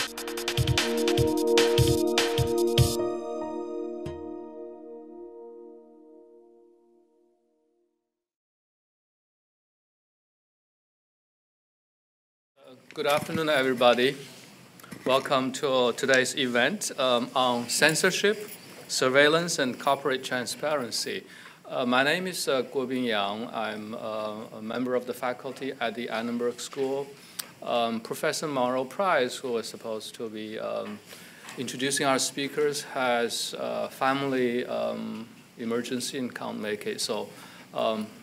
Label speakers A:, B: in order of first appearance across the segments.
A: Good afternoon, everybody. Welcome to today's event on censorship, surveillance, and corporate transparency. My name is Guobin Yang. I'm a member of the faculty at the Annenberg School. Professor Monroe Price, who was supposed to be introducing our speakers, has family emergency and can't make it. So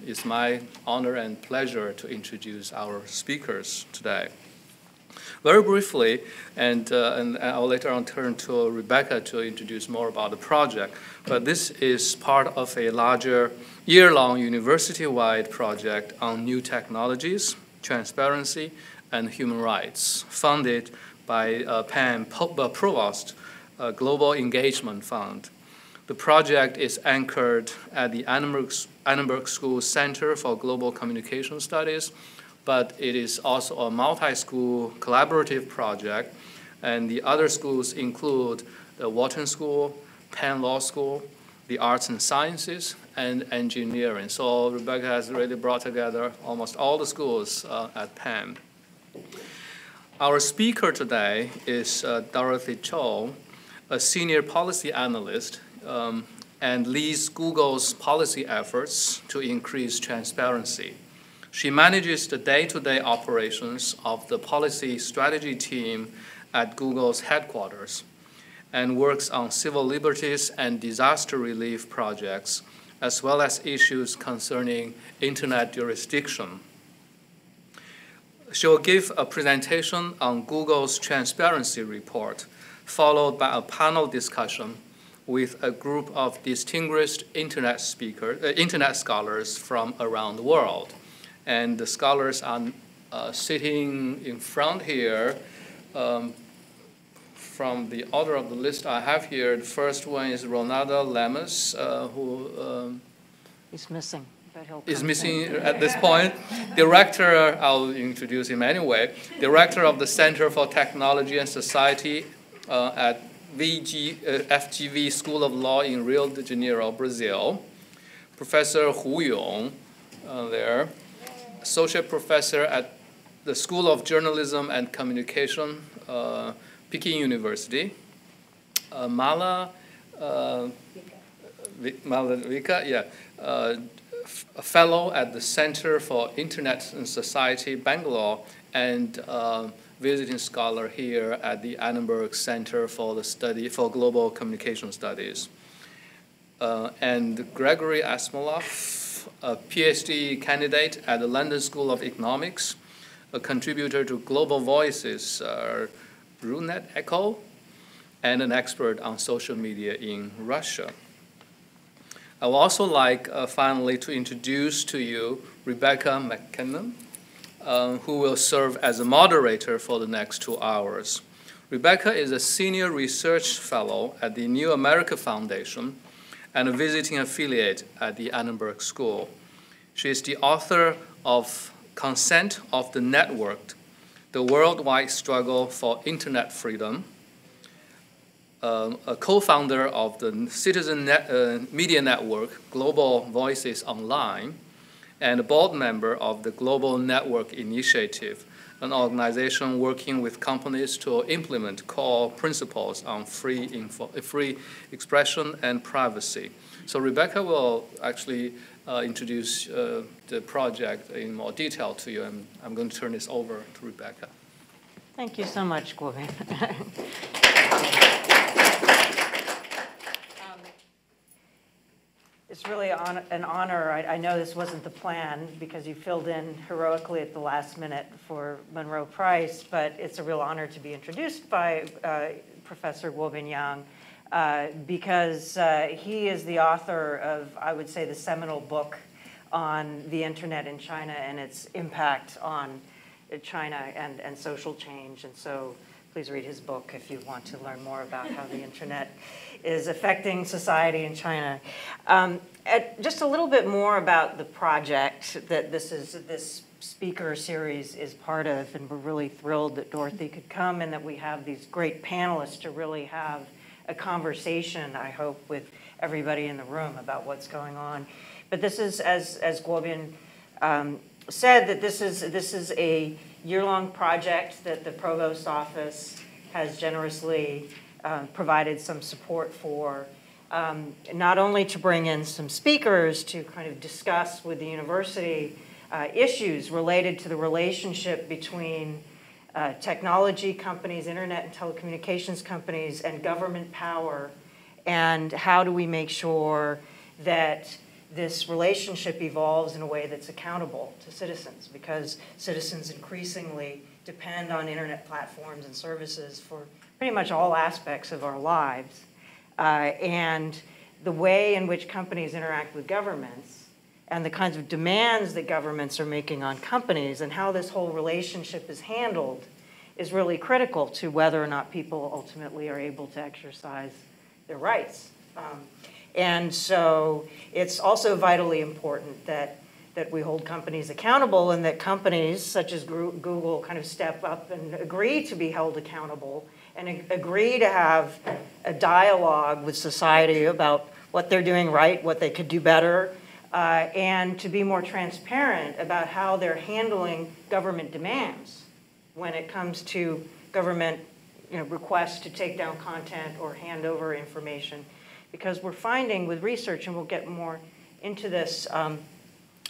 A: it's my honor and pleasure to introduce our speakers today. Very briefly, and I'll later on turn to Rebecca to introduce more about the project, but this is part of a larger year-long university-wide project on new technologies, transparency, and human rights, funded by PAM Provost Global Engagement Fund. The project is anchored at the Annenberg School Center for Global Communication Studies, but it is also a multi-school collaborative project, and the other schools include the Wharton School, Penn Law School, the Arts and Sciences, and Engineering. So Rebecca has really brought together almost all the schools at Penn. Our speaker today is Dorothy Chou, a senior policy analyst and leads Google's policy efforts to increase transparency. She manages the day-to-day operations of the policy strategy team at Google's headquarters and works on civil liberties and disaster relief projects, as well as issues concerning internet jurisdiction. She will give a presentation on Google's transparency report, followed by a panel discussion with a group of distinguished internet scholars from around the world. And the scholars are sitting in front here. From the order of the list I have here, the first one is Ronaldo Lemus, who
B: he's missing.
A: Is missing at this point. Director, I'll introduce him anyway, Director of the Center for Technology and Society at FGV School of Law in Rio de Janeiro, Brazil. Professor Hu Yong there. Associate Professor at the School of Journalism and Communication, Peking University. Mala Vika, yeah. A fellow at the Center for Internet and Society, Bangalore, and visiting scholar here at the Annenberg Center for Global Communication Studies. And Gregory Asmolov, a PhD candidate at the London School of Economics, a contributor to Global Voices, Runet Echo, and an expert on social media in Russia. I would also like, finally, to introduce to you Rebecca McKinnon, who will serve as a moderator for the next 2 hours. Rebecca is a senior research fellow at the New America Foundation and a visiting affiliate at the Annenberg School. She is the author of Consent of the Networked, The Worldwide Struggle for Internet Freedom, a co-founder of the Citizen Media Network, Global Voices Online, and a board member of the Global Network Initiative, an organization working with companies to implement core principles on free expression and privacy. So Rebecca will actually introduce the project in more detail to you, and I'm going to turn this over to Rebecca.
B: Thank you so much, Guobin. It's really an honor. I know this wasn't the plan because you filled in heroically at the last minute for Monroe Price, but it's a real honor to be introduced by Professor Guobin Yang because he is the author of, I would say, the seminal book on the internet in China and its impact on China and social change. And so please read his book if you want to learn more about how the internet is affecting society in China. Just a little bit more about the project that this speaker series is part of, and we're really thrilled that Dorothy could come and that we have these great panelists to really have a conversation, I hope, with everybody in the room about what's going on. But this is, as Guobian said, that this is a year-long project that the Provost Office has generously provided some support for, not only to bring in some speakers to kind of discuss with the university issues related to the relationship between technology companies, internet and telecommunications companies, and government power, and how do we make sure that this relationship evolves in a way that's accountable to citizens, because citizens increasingly depend on internet platforms and services for pretty much all aspects of our lives. And the way in which companies interact with governments and the kinds of demands that governments are making on companies and how this whole relationship is handled is really critical to whether or not people ultimately are able to exercise their rights. And so it's also vitally important that we hold companies accountable, and that companies such as Google kind of step up and agree to be held accountable and agree to have a dialogue with society about what they're doing right, what they could do better, and to be more transparent about how they're handling government demands when it comes to government requests to take down content or hand over information. Because we're finding with research, and we'll get more into this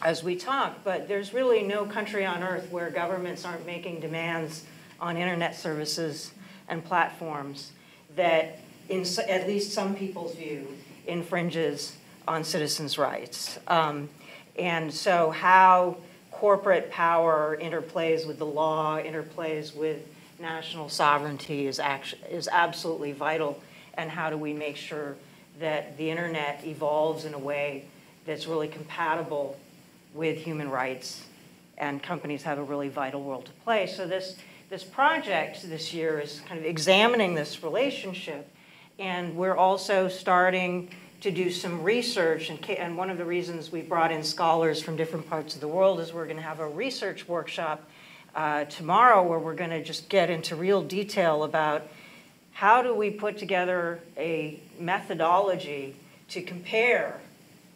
B: as we talk, but there's really no country on earth where governments aren't making demands on internet services and platforms that, in at least some people's view, infringes on citizens' rights. And so how corporate power interplays with the law, interplays with national sovereignty is absolutely vital, and how do we make sure that the internet evolves in a way that's really compatible with human rights, and companies have a really vital role to play. So this project this year is kind of examining this relationship, and we're also starting to do some research, and one of the reasons we brought in scholars from different parts of the world is we're going to have a research workshop tomorrow where we're going to just get into real detail about how do we put together a methodology to compare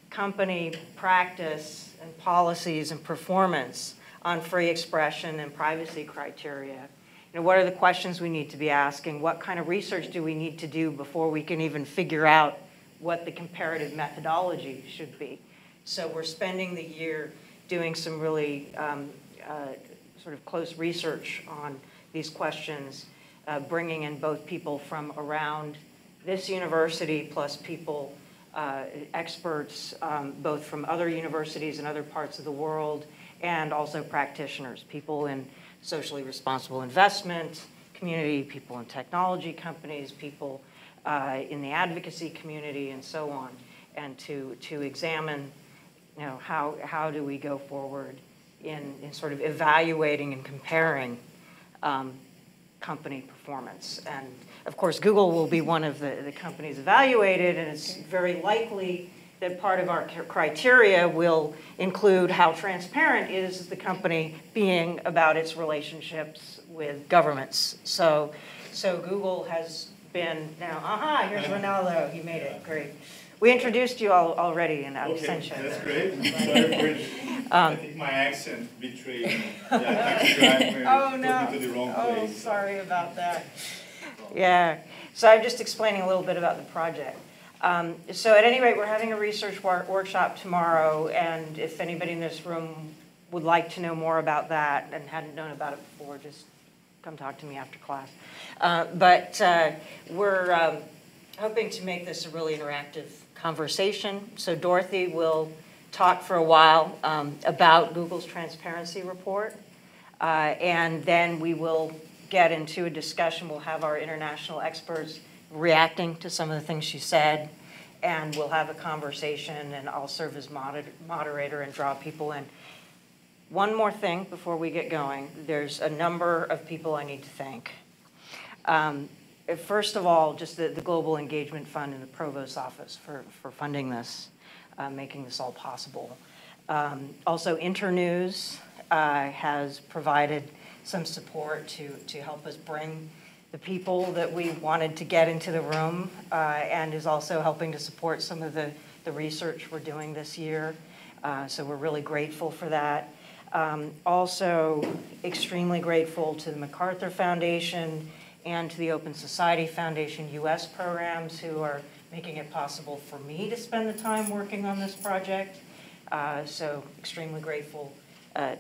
B: company practice and policies and performance on free expression and privacy criteria? What are the questions we need to be asking? What kind of research do we need to do before we can even figure out what the comparative methodology should be? So we're spending the year doing some really sort of close research on these questions, bringing in both people from around this university plus people, experts, both from other universities and other parts of the world, and also practitioners, people in socially responsible investment community, people in technology companies, people in the advocacy community, and so on, and to examine how do we go forward in sort of evaluating and comparing company performance. And of course, Google will be one of the companies evaluated, and it's very likely that part of our criteria will include how transparent is the company being about its relationships with governments. So Google has been now, here's Ronaldo, he made it, great. We introduced you all already in absentia.
C: Okay, that's great. Sorry for I think my accent betrayed me.
B: Oh no!
C: Took me to the wrong place.
B: Sorry about that. Yeah. So I'm just explaining a little bit about the project. So at any rate, we're having a research workshop tomorrow, and if anybody in this room would like to know more about that and hadn't known about it before, just come talk to me after class. But we're hoping to make this a really interactive conversation. So Dorothy will talk for a while about Google's transparency report, and then we will get into a discussion. We'll have our international experts reacting to some of the things she said, and we'll have a conversation, and I'll serve as moderator and draw people in. One more thing before we get going. There's a number of people I need to thank. First of all, just the Global Engagement Fund and the Provost's Office for funding this, making this all possible. Also Internews has provided some support to help us bring the people that we wanted to get into the room, and is also helping to support some of the research we're doing this year. So we're really grateful for that. Also extremely grateful to the MacArthur Foundation and to the Open Society Foundation US programs, who are making it possible for me to spend the time working on this project. So extremely grateful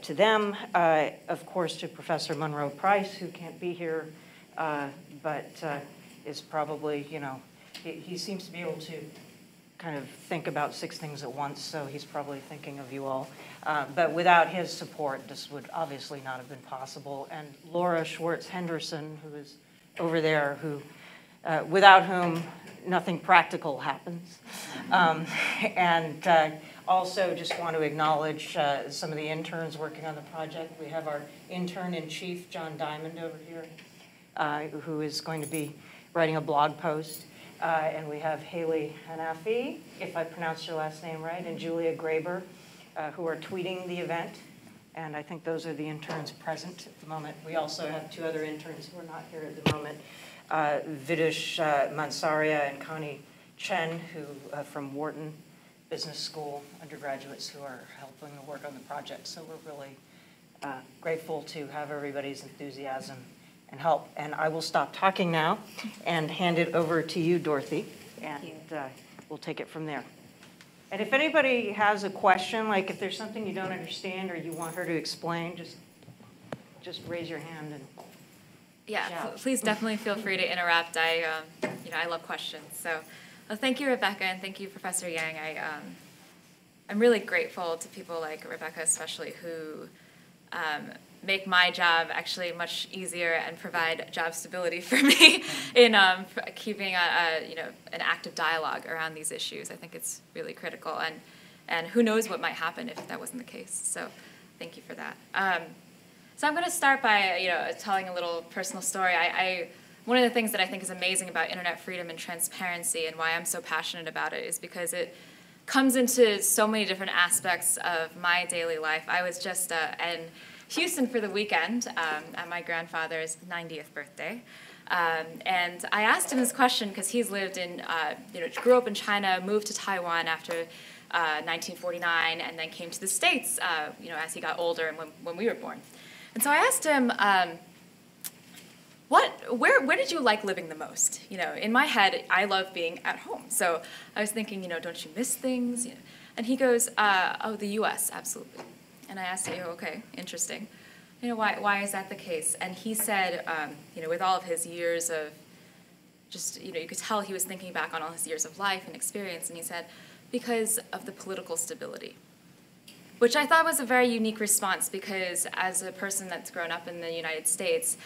B: to them. Of course, to Professor Monroe Price, who can't be here, but is probably, he seems to be able to kind of think about 6 things at once, so he's probably thinking of you all. But without his support, this would obviously not have been possible. And Laura Schwartz-Henderson, who is over there, who, without whom nothing practical happens. And also just want to acknowledge some of the interns working on the project. We have our intern-in-chief, John Diamond, over here, who is going to be writing a blog post. And we have Haley Hanafi, if I pronounced your last name right, and Julia Graber, who are tweeting the event. And I think those are the interns present at the moment. We also have 2 other interns who are not here at the moment, Vidush Mansaria and Connie Chen, who from Wharton Business School, undergraduates who are helping to work on the project. So we're really grateful to have everybody's enthusiasm and help. And I will stop talking now and hand it over to you, Dorothy, and we'll take it from there. And if anybody has a question, like if there's something you don't understand or you want her to explain, just raise your hand and shout.
D: Please definitely feel free to interrupt. I love questions. So, thank you, Rebecca, and thank you, Professor Yang. I'm really grateful to people like Rebecca, especially, who make my job actually much easier and provide job stability for me in keeping an active dialogue around these issues. I think it's really critical, and who knows what might happen if that wasn't the case. So thank you for that. So I'm going to start by telling a little personal story. One of the things that I think is amazing about internet freedom and transparency, and why I'm so passionate about it, is because it comes into so many different aspects of my daily life. I was just in Houston for the weekend at my grandfather's 90th birthday. And I asked him this question because he's lived in, grew up in China, moved to Taiwan after 1949, and then came to the States, as he got older and when we were born. And so I asked him, where did you like living the most? In my head, I love being at home. So I was thinking, don't you miss things? And he goes, oh, the U.S., absolutely. And I asked him, okay, interesting. Why is that the case? And he said, with all of his years of just, you could tell he was thinking back on all his years of life and experience, and he said, because of the political stability. Which I thought was a very unique response, because as a person that's grown up in the United States,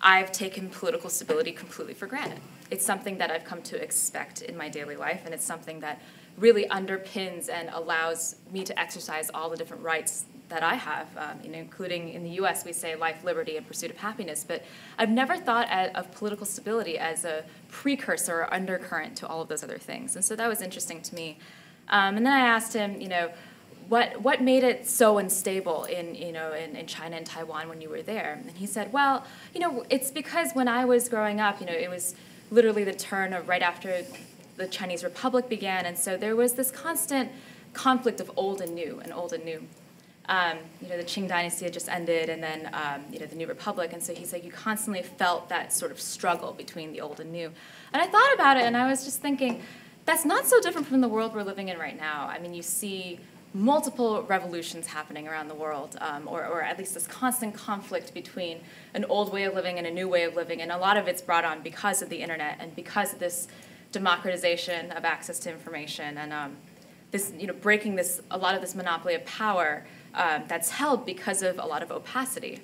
D: I've taken political stability completely for granted. It's something that I've come to expect in my daily life, and it's something that really underpins and allows me to exercise all the different rights that I have, including in the U.S. we say life, liberty, and pursuit of happiness, but I've never thought of political stability as a precursor or undercurrent to all of those other things, and so that was interesting to me. And then I asked him, what made it so unstable in China and Taiwan when you were there? And he said, well, it's because when I was growing up, it was literally the turn of right after the Chinese Republic began, and so there was this constant conflict of old and new, and old and new. The Qing dynasty had just ended, and then the New Republic, and so he's like, you constantly felt that sort of struggle between the old and new. And I thought about it, and I was just thinking, that's not so different from the world we're living in right now. I mean, you see multiple revolutions happening around the world, or at least this constant conflict between an old way of living and a new way of living, and a lot of it's brought on because of the internet and because of this democratization of access to information, and this, breaking a lot of this monopoly of power that's held because of a lot of opacity.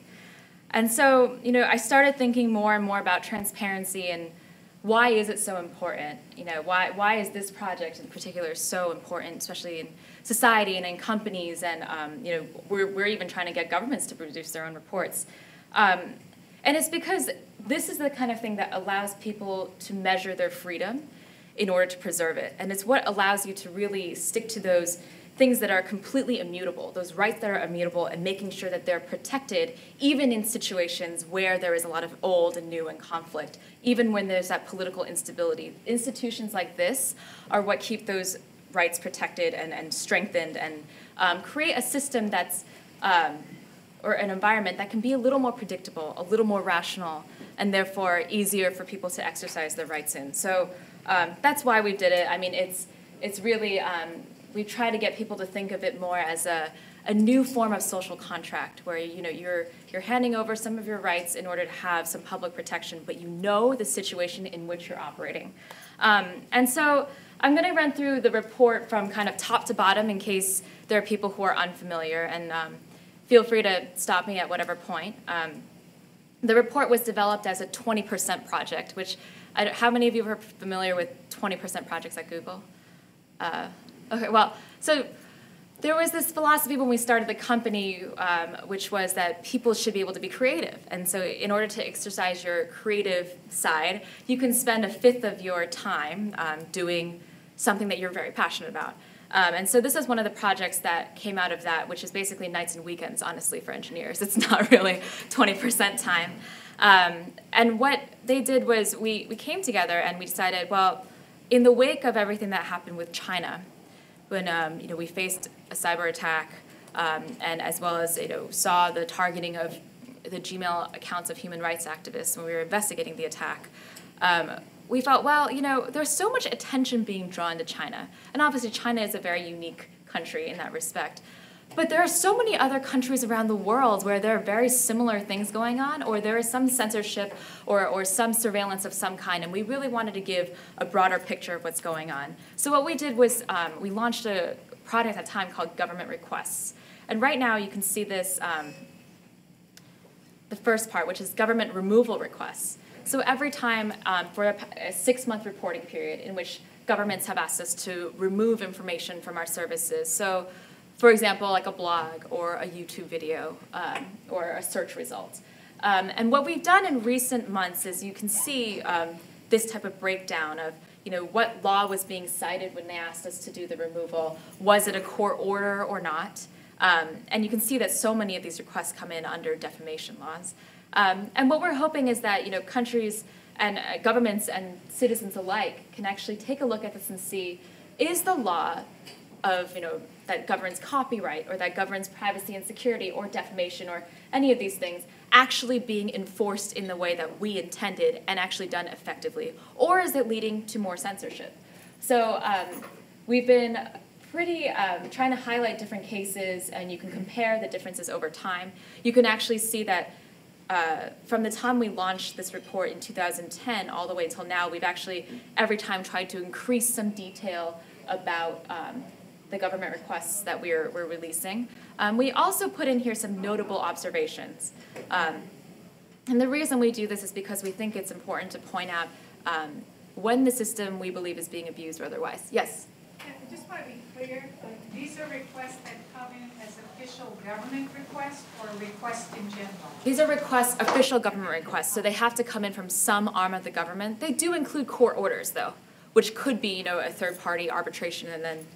D: And so, I started thinking more and more about transparency and why is it so important? Why is this project in particular so important, especially in society and in companies, and we're even trying to get governments to produce their own reports. And it's because this is the kind of thing that allows people to measure their freedom in order to preserve it. And it's what allows you to really stick to those things that are completely immutable, those rights that are immutable, and making sure that they're protected even in situations where there is a lot of old and new and conflict, even when there's that political instability. Institutions like this are what keep those rights protected and strengthened and create a system that's, or an environment that can be a little more predictable, a little more rational, and therefore easier for people to exercise their rights in. So that's why we did it. I mean, it's really, we try to get people to think of it more as a new form of social contract where you're handing over some of your rights in order to have some public protection, but you know the situation in which you're operating. And so I'm going to run through the report from kind of top to bottom in case there are people who are unfamiliar, and feel free to stop me at whatever point. The report was developed as a 20% project, which, how many of you are familiar with 20% projects at Google? Okay, well, so there was this philosophy when we started the company, which was that people should be able to be creative. And so in order to exercise your creative side, you can spend 1/5 of your time doing something that you're very passionate about. And so this is one of the projects that came out of that, which is basically nights and weekends, honestly, for engineers. It's not really 20% time. And what they did was we came together and we decided, well, in the wake of everything that happened with China, when we faced a cyber attack, and as well as saw the targeting of the Gmail accounts of human rights activists when we were investigating the attack, we felt, well, there's so much attention being drawn to China, and obviously China is a very unique country in that respect. But there are so many other countries around the world where there are very similar things going on, or there is some censorship or some surveillance of some kind, and we really wanted to give a broader picture of what's going on. So what we did was we launched a product at the time called Government Requests. And right now you can see this, the first part, which is Government Removal Requests. So every time for a 6-month reporting period in which governments have asked us to remove information from our services. So, for example, like a blog or a YouTube video or a search result. And what we've done in recent months is you can see this type of breakdown of what law was being cited when they asked us to do the removal. Was it a court order or not? And you can see that so many of these requests come in under defamation laws. And what we're hoping is that countries and governments and citizens alike can actually take a look at this and see, is the law of that governs copyright or that governs privacy and security or defamation or any of these things actually being enforced in the way that we intended and actually done effectively, or is it leading to more censorship? So we've been pretty trying to highlight different cases, and you can compare the differences over time. You can actually see that from the time we launched this report in 2010 all the way until now, we've actually every time tried to increase some detail about the government requests that we're releasing. We also put in here some notable observations. And the reason we do this is because we think it's important to point out when the system we believe is being abused or otherwise. Yes?
E: Yeah, I just want to be clear, these are requests that come in as official government requests or requests in general?
D: These are requests, official government requests, so they have to come in from some arm of the government. They do include court orders, though, which could be a third-party arbitration and then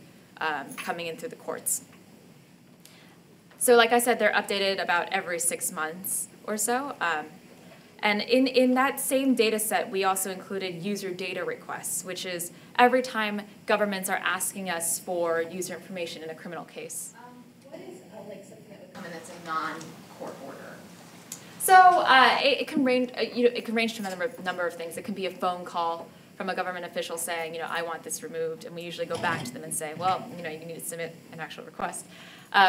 D: coming in through the courts. So like I said, they're updated about every 6 months or so. And in that same data set, we also included user data requests, which is every time governments are asking us for user information in a criminal case.
F: What is like something that would come in that's a non-court order?
D: So it can range. It can range to a number of things. It can be a phone call from a government official saying, I want this removed, and we usually go back to them and say, well, you need to submit an actual request.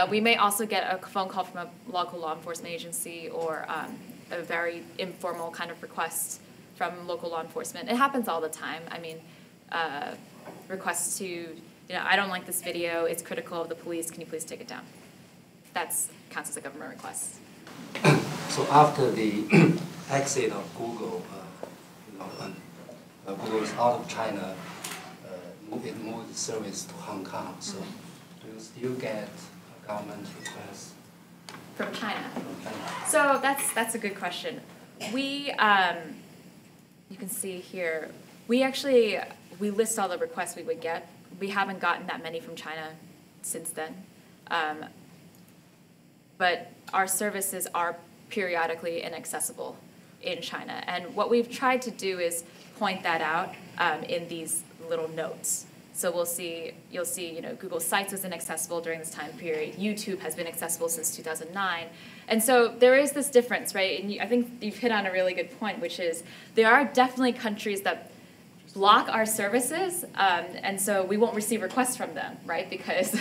D: We may also get a phone call from a local law enforcement agency or a very informal kind of request from local law enforcement. It happens all the time. I mean, requests to, I don't like this video, it's critical of the police, can you please take it down? That counts as a government request.
G: So after the exit of Google, Google is out of China, it moved the service to Hong Kong. So do you still get government requests?
D: From China.
G: From China?
D: So that's a good question. We, you can see here, we list all the requests we would get. We haven't gotten that many from China since then. But our services are periodically inaccessible in China. And what we've tried to do is point that out in these little notes. So you'll see, Google Sites was inaccessible during this time period. YouTube has been accessible since 2009. And so there is this difference, right? And I think you've hit on a really good point, which is there are definitely countries that block our services, and so we won't receive requests from them, right? Because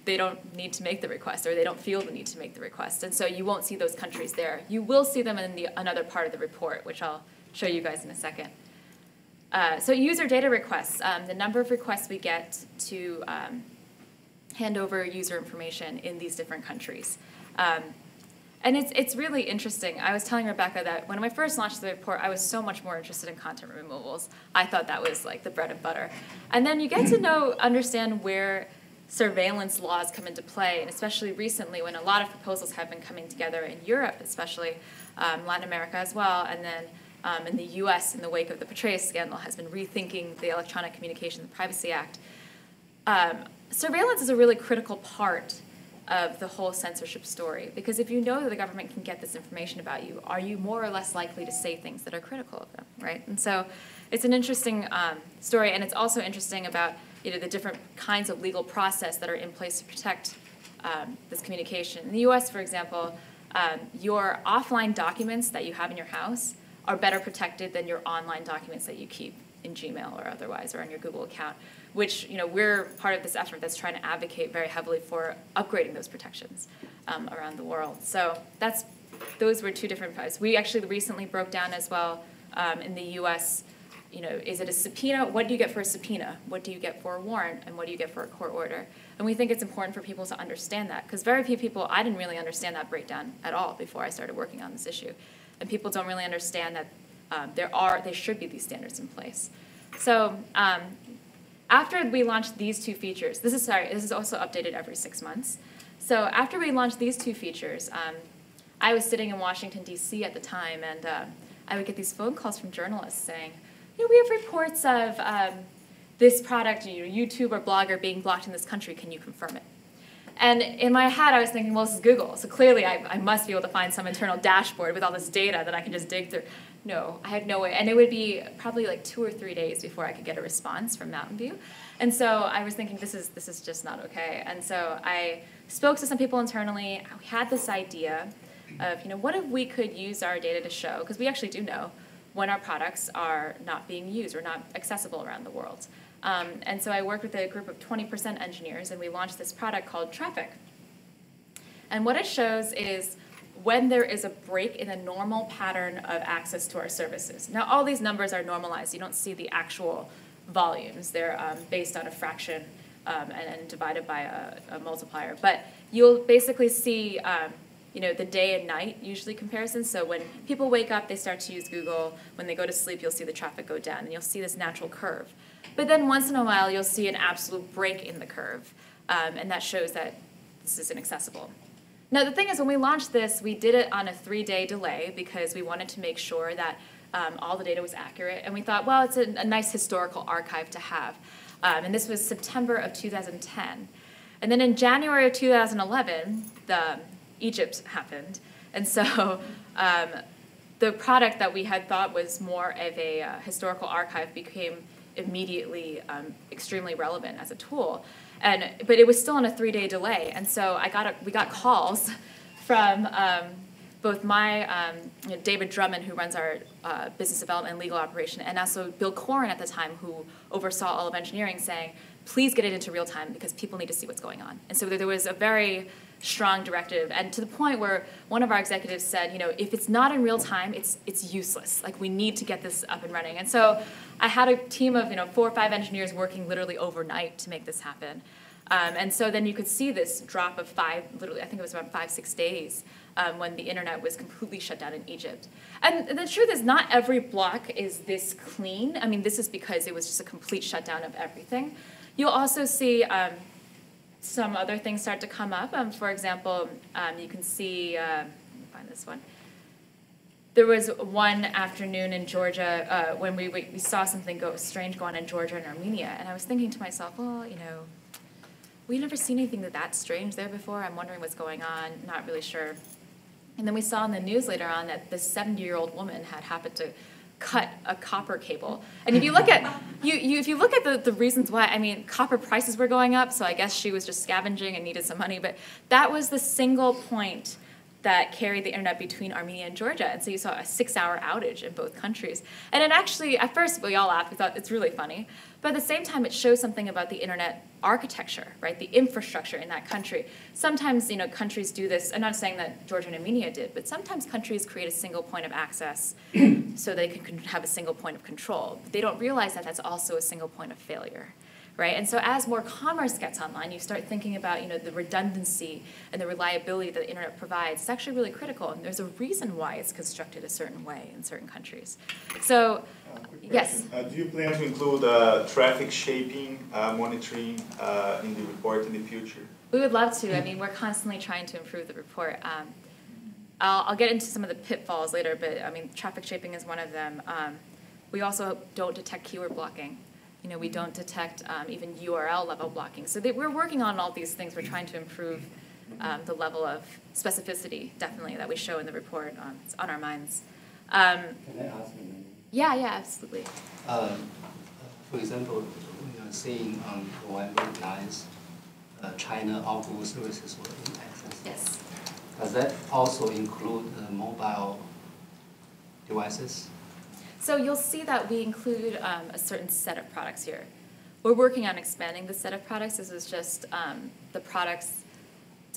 D: they don't need to make the request, or they don't feel the need to make the request. And so you won't see those countries there. You will see them in another part of the report, which I'll show you guys in a second. So user data requests, the number of requests we get to hand over user information in these different countries. And it's really interesting. I was telling Rebecca that when I first launched the report, I was so much more interested in content removals. I thought that was like the bread and butter. And then you get to understand where surveillance laws come into play, and especially recently when a lot of proposals have been coming together in Europe, especially Latin America as well, and then in the US in the wake of the Petraeus scandal has been rethinking the Electronic Communications and Privacy Act. Surveillance is a really critical part of the whole censorship story, because if you know that the government can get this information about you, are you more or less likely to say things that are critical of them, right? And so it's an interesting story, and it's also interesting about the different kinds of legal process that are in place to protect this communication. In the US, for example, your offline documents that you have in your house are better protected than your online documents that you keep in Gmail or otherwise, or on your Google account, which we're part of this effort that's trying to advocate very heavily for upgrading those protections around the world. So those were two different parts. We actually recently broke down as well in the US, is it a subpoena? What do you get for a subpoena? What do you get for a warrant? And what do you get for a court order? And we think it's important for people to understand that, because very few people, I didn't really understand that breakdown at all before I started working on this issue. And people don't really understand that there should be these standards in place. So after we launched these two features, this is also updated every 6 months. So after we launched these two features, I was sitting in Washington, D.C. at the time, and I would get these phone calls from journalists saying, we have reports of this product, YouTube or Blogger being blocked in this country. Can you confirm it? And in my head, I was thinking, well, this is Google, so clearly I must be able to find some internal dashboard with all this data that I can just dig through. No, I had no way. And it would be probably like 2 or 3 days before I could get a response from Mountain View. And so I was thinking, this is just not okay. And so I spoke to some people internally. We had this idea of, what if we could use our data to show, because we actually do know when our products are not being used or not accessible around the world. And so I worked with a group of 20% engineers, and we launched this product called Traffic. And what it shows is when there is a break in the normal pattern of access to our services. Now, all these numbers are normalized. You don't see the actual volumes. They're based on a fraction and divided by a multiplier. But you'll basically see the day and night usually comparisons. So when people wake up, they start to use Google. When they go to sleep, you'll see the traffic go down, and you'll see this natural curve. But then once in a while, you'll see an absolute break in the curve, and that shows that this is inaccessible. Now, the thing is, when we launched this, we did it on a 3-day delay because we wanted to make sure that all the data was accurate. And we thought, well, it's a nice historical archive to have. And this was September of 2010. And then in January of 2011, Egypt happened. And so the product that we had thought was more of a historical archive became immediately extremely relevant as a tool. But it was still on a 3-day delay. And so we got calls from both my, David Drummond, who runs our business development and legal operation, and also Bill Corin at the time, who oversaw all of engineering, saying, please get it into real time because people need to see what's going on. And so there was a very strong directive, and to the point where one of our executives said, if it's not in real time, it's useless. Like, we need to get this up and running. And so I had a team of 4 or 5 engineers working literally overnight to make this happen. And so then you could see this drop of literally, I think it was about 5-6 days when the internet was completely shut down in Egypt. And the truth is, not every block is this clean. I mean, this is because it was just a complete shutdown of everything. You'll also see some other things start to come up. For example, you can see, let me find this one. There was one afternoon in Georgia when we saw something strange go on in Georgia and Armenia, and I was thinking to myself, well, we've never seen anything that strange there before. I'm wondering what's going on, not really sure. And then we saw in the news later on that this 70-year-old woman had happened to cut a copper cable. And if you look at if you look at the reasons why, I mean, copper prices were going up, so I guess she was just scavenging and needed some money, but that was the single point that carried the internet between Armenia and Georgia. And so you saw a 6-hour outage in both countries. And it actually, at first, we all laughed. We thought it's really funny. But at the same time, it shows something about the internet architecture, right? The infrastructure in that country. Sometimes, countries do this. I'm not saying that Georgia and Armenia did, but sometimes countries create a single point of access so they can have a single point of control. But they don't realize that that's also a single point of failure. Right? And so as more commerce gets online, you start thinking about the redundancy and the reliability that the internet provides. It's actually really critical, and there's a reason why it's constructed a certain way in certain countries. So, yes?
C: Do you plan to include traffic shaping monitoring in the report in the future?
D: We would love to. I mean, we're constantly trying to improve the report. I'll get into some of the pitfalls later, but I mean, traffic shaping is one of them. We also don't detect keyword blocking. We don't detect even URL level blocking. So we're working on all these things. We're trying to improve the level of specificity, definitely, that we show in the report. It's on our minds.
G: Can I ask you?
D: Yeah, absolutely.
G: For example, we are seeing on November 9th, China all Google services were in access.
D: Yes.
G: Does that also include mobile devices?
D: So you'll see that we include a certain set of products here. We're working on expanding the set of products. This is just the products,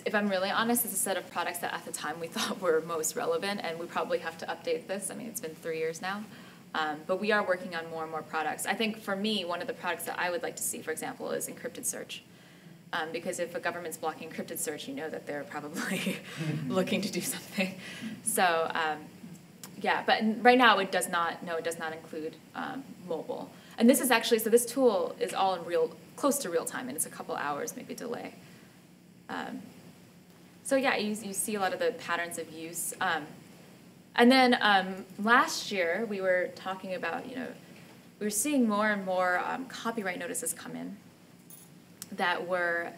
D: if I'm really honest, it's a set of products that at the time we thought were most relevant, and we probably have to update this. I mean, it's been 3 years now. But we are working on more and more products. I think for me, one of the products that I would like to see, for example, is encrypted search. Because if a government's blocking encrypted search, you know that they're probably looking to do something. So, yeah, but right now it does not include mobile. And this is actually, so this tool is all in close to real time, and it's a couple hours, maybe delay. So yeah, you see a lot of the patterns of use. And then last year we were talking about, we were seeing more and more copyright notices come in that were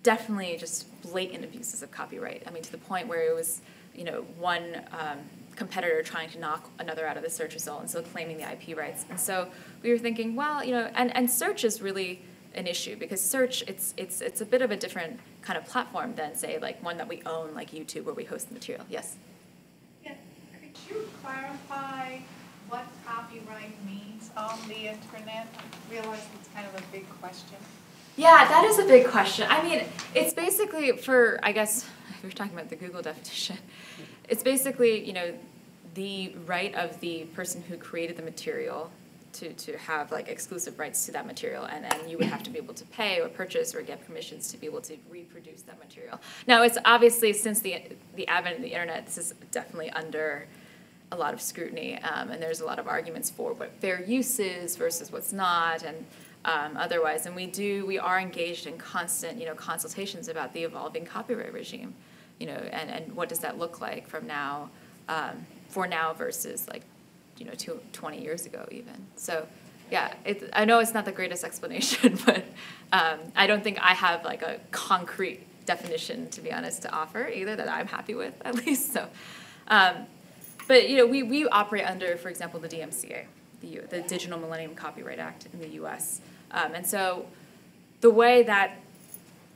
D: definitely just blatant abuses of copyright. I mean, to the point where it was, one competitor trying to knock another out of the search result and still claiming the IP rights. And so we were thinking, well, and search is really an issue because search, it's a bit of a different kind of platform than, say, like one that we own, like YouTube, where we host the material. Yes?
E: Yeah. Could you clarify what copyright means on the internet? I realize it's kind of a big question.
D: Yeah, that is a big question. I mean, it's basically I guess, if we're talking about the Google definition, it's basically, the right of the person who created the material to have like exclusive rights to that material, and you would have to be able to pay or purchase or get permissions to be able to reproduce that material. Now, it's obviously, since the advent of the internet, this is definitely under a lot of scrutiny, and there's a lot of arguments for what fair use is versus what's not, and otherwise. And we are engaged in constant, consultations about the evolving copyright regime, and what does that look like from now, for now versus like, 20 years ago even. So, yeah, I know it's not the greatest explanation, but I don't think I have like a concrete definition, to be honest, to offer either that I'm happy with, at least. So, but we operate under, for example, the DMCA, the Digital Millennium Copyright Act in the U.S. And so the way that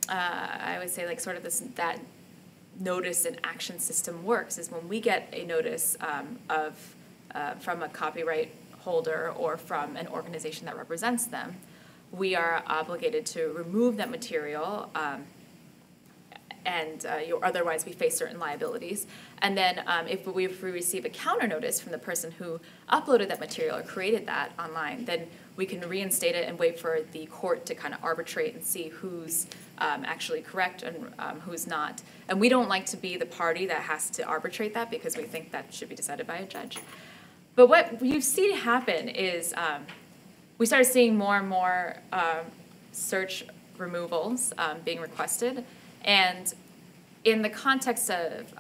D: I would say like sort of that notice and action system works is when we get a notice from a copyright holder or from an organization that represents them, we are obligated to remove that material, and otherwise we face certain liabilities. And then if we receive a counter notice from the person who uploaded that material or created that online, then we can reinstate it and wait for the court to kind of arbitrate and see who's actually correct and who's not. And we don't like to be the party that has to arbitrate that because we think that should be decided by a judge. But what you've seen happen is we started seeing more and more search removals being requested. And in the context of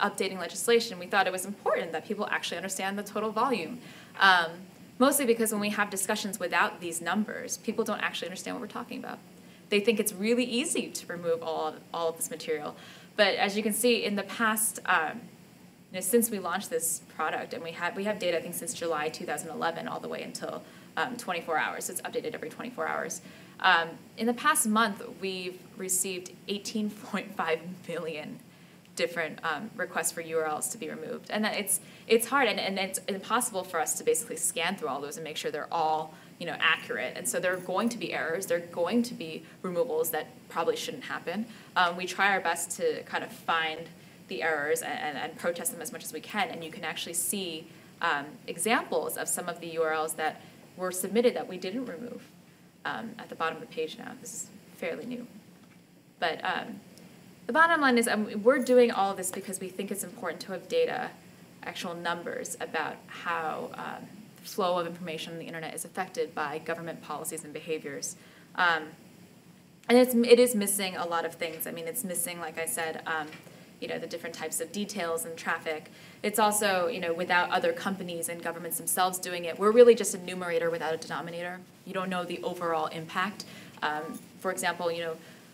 D: updating legislation, we thought it was important that people actually understand the total volume. Mostly because when we have discussions without these numbers, people don't actually understand what we're talking about. they think it's really easy to remove all of this material. But as you can see, in the past, since we launched this product, and we have data, I think, since July 2011 all the way until 24 hours. So it's updated every 24 hours. In the past month, we've received 18.5 million different requests for URLs to be removed. And it's hard, and it's impossible for us to basically scan through all those and make sure they're all accurate. And so there are going to be errors. There are going to be removals that probably shouldn't happen. We try our best to kind of find the errors and protest them as much as we can. And you can actually see examples of some of the URLs that were submitted that we didn't remove at the bottom of the page now. This is fairly new. But the bottom line is we're doing all of this because we think it's important to have data, actual numbers about how the flow of information on the internet is affected by government policies and behaviors. And it is missing a lot of things. I mean, it's missing, like I said, the different types of details and traffic. It's also, without other companies and governments themselves doing it, we're really just a numerator without a denominator. You don't know the overall impact. For example,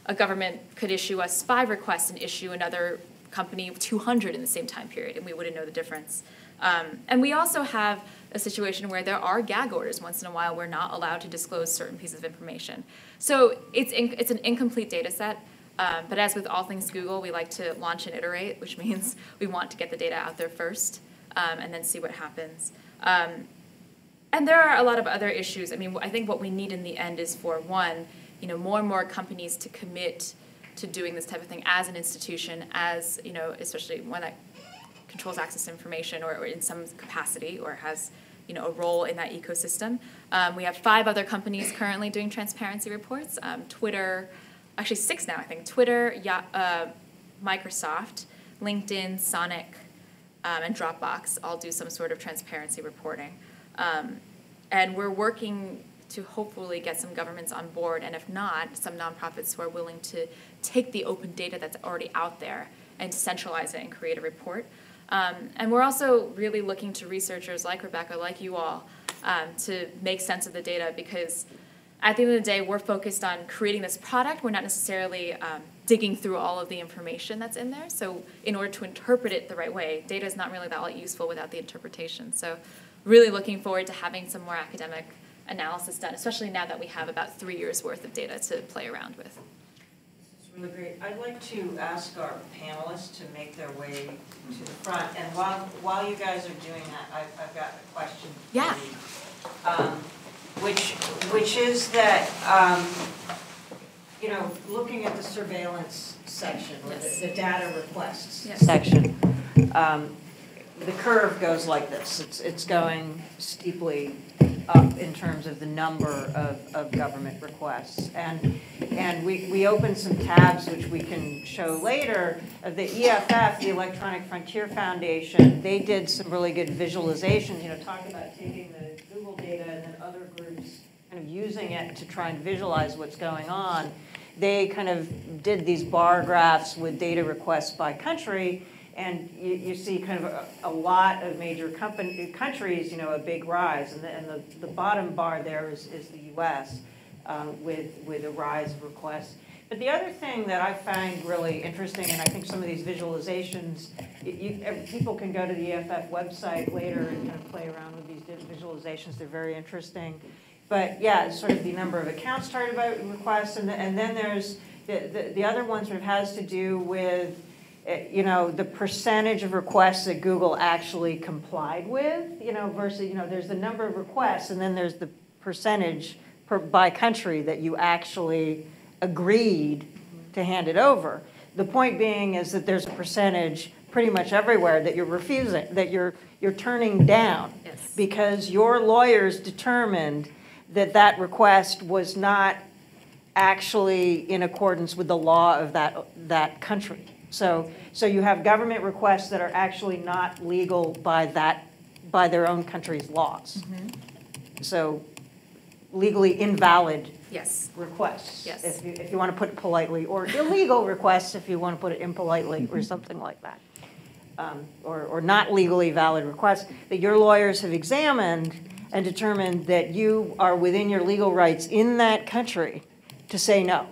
D: a government could issue us 5 requests and issue another company 200 in the same time period, and we wouldn't know the difference. And we also have a situation where there are gag orders. Once in a while, we're not allowed to disclose certain pieces of information. So it's an incomplete data set. But as with all things Google, we like to launch and iterate, which means we want to get the data out there first and then see what happens. And there are a lot of other issues. I mean, I think what we need in the end is for one, more and more companies to commit to doing this type of thing as an institution, as, especially one that controls access to information or in some capacity or has, a role in that ecosystem. We have 5 other companies currently doing transparency reports. Twitter, actually 6 now, I think. Twitter, Microsoft, LinkedIn, Sonic, and Dropbox all do some sort of transparency reporting. And we're working to hopefully get some governments on board, and if not, some nonprofits who are willing to take the open data that's already out there and centralize it and create a report. And we're also really looking to researchers like Rebecca, like you all, to make sense of the data, because at the end of the day, we're focused on creating this product. We're not necessarily digging through all of the information that's in there. So in order to interpret it the right way, data is not really that useful without the interpretation. So really looking forward to having some more academic analysis done, especially now that we have about 3 years worth of data to play around with.
B: This is really great. I'd like to ask our panelists to make their way to the front. And while you guys are doing that, I've got a question for
D: Yeah.
B: you. Which is that, looking at the surveillance section, or
D: Yes.
B: the data requests
D: Yes.
B: section, the curve goes like this. It's going steeply up in terms of the number of government requests. And we opened some tabs, which we can show later, of the EFF, the Electronic Frontier Foundation. They did some really good visualizations, talking about taking the Google data and then other groups kind of using it to try and visualize what's going on. They kind of did these bar graphs with data requests by country, and you see kind of a lot of major countries, a big rise. And the bottom bar there is the US with a rise of requests. But the other thing that I find really interesting, and I think some of these visualizations, people can go to the EFF website later and kind of play around with these visualizations. They're very interesting. But yeah, it's sort of the number of accounts started by requests, and then there's the other one sort of has to do with the percentage of requests that Google actually complied with, versus, there's the number of requests, and then there's the percentage by country that you actually agreed to hand it over. The point being is that there's a percentage pretty much everywhere that you're refusing, that you're turning down.
D: Yes.
B: Because your lawyers determined that request was not actually in accordance with the law of that country. So you have government requests that are actually not legal by their own country's laws. Mm-hmm. So legally invalid
D: Yes.
B: requests,
D: Yes.
B: if you want to put it politely, or illegal requests if you want to put it impolitely, or something like that. Or not legally valid requests that your lawyers have examined and determined that you are within your legal rights in that country to say no.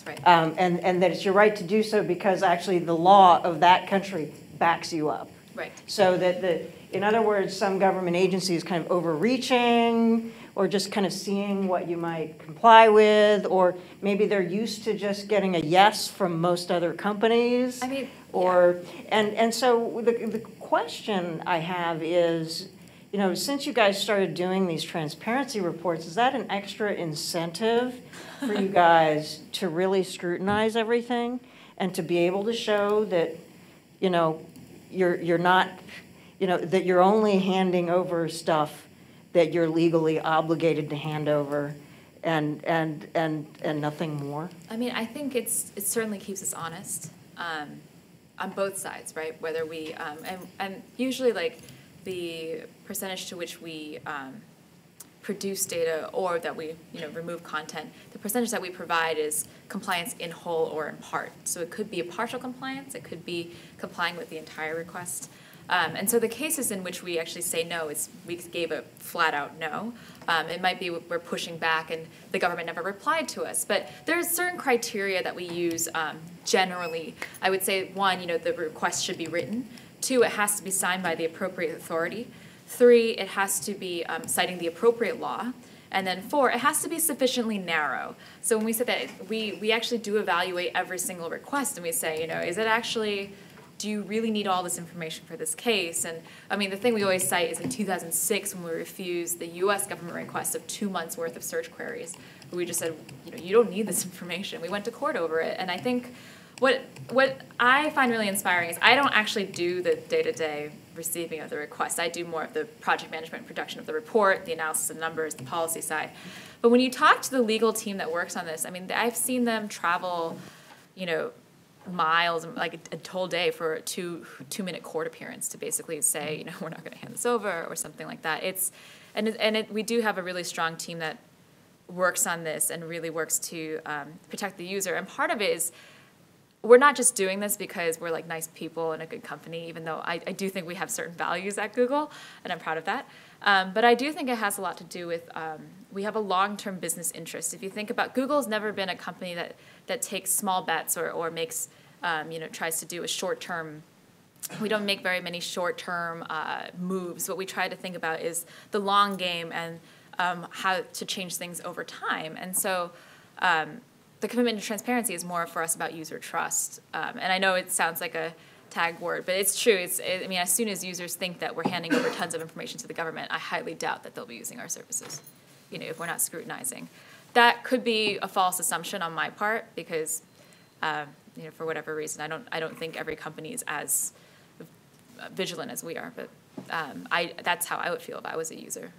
D: Right.
B: And that it's your right to do so because actually the law of that country backs you up.
D: Right.
B: So that in other words, some government agency is kind of overreaching or just kind of seeing what you might comply with, or maybe they're used to just getting a yes from most other companies.
D: I mean,
B: or, and so the question I have is, since you guys started doing these transparency reports, is that an extra incentive for you guys to really scrutinize everything and to be able to show that, you're not, that you're only handing over stuff that you're legally obligated to hand over and nothing more?
D: I mean, I think it certainly keeps us honest on both sides, right? Whether we, and usually like the percentage to which we produce data or that we remove content, the percentage that we provide is compliance in whole or in part. So it could be a partial compliance, it could be complying with the entire request. And so the cases in which we actually say no, we gave a flat out no. It might be we're pushing back and the government never replied to us. But there's certain criteria that we use generally. I would say, one, the request should be written. Two, it has to be signed by the appropriate authority. Three, it has to be citing the appropriate law. And then four, it has to be sufficiently narrow. So when we say that, we actually do evaluate every single request and we say, is it actually, do you really need all this information for this case? And I mean, the thing we always cite is in 2006 when we refused the US government request of 2 months worth of search queries. We just said, you don't need this information. We went to court over it. And I think what I find really inspiring is I don't actually do the day-to-day receiving of the request. I do more of the project management and production of the report, the analysis of numbers, the policy side. But when you talk to the legal team that works on this, I mean, I've seen them travel, miles, like a whole day for a two-minute court appearance to basically say, we're not going to hand this over or something like that. We do have a really strong team that works on this and really works to protect the user. And part of it is we're not just doing this because we're like nice people and a good company, even though I do think we have certain values at Google, and I'm proud of that. But I do think it has a lot to do with we have a long-term business interest. If you think about, Google's never been a company that takes small bets or makes, tries to do a short-term. We don't make very many short-term moves. What we try to think about is the long game and how to change things over time. And so the commitment to transparency is more for us about user trust. And I know it sounds like a tag word, but it's true. I mean, as soon as users think that we're handing over tons of information to the government, I highly doubt that they'll be using our services, if we're not scrutinizing. That could be a false assumption on my part because, for whatever reason, I don't think every company is as vigilant as we are. But that's how I would feel if I was a user,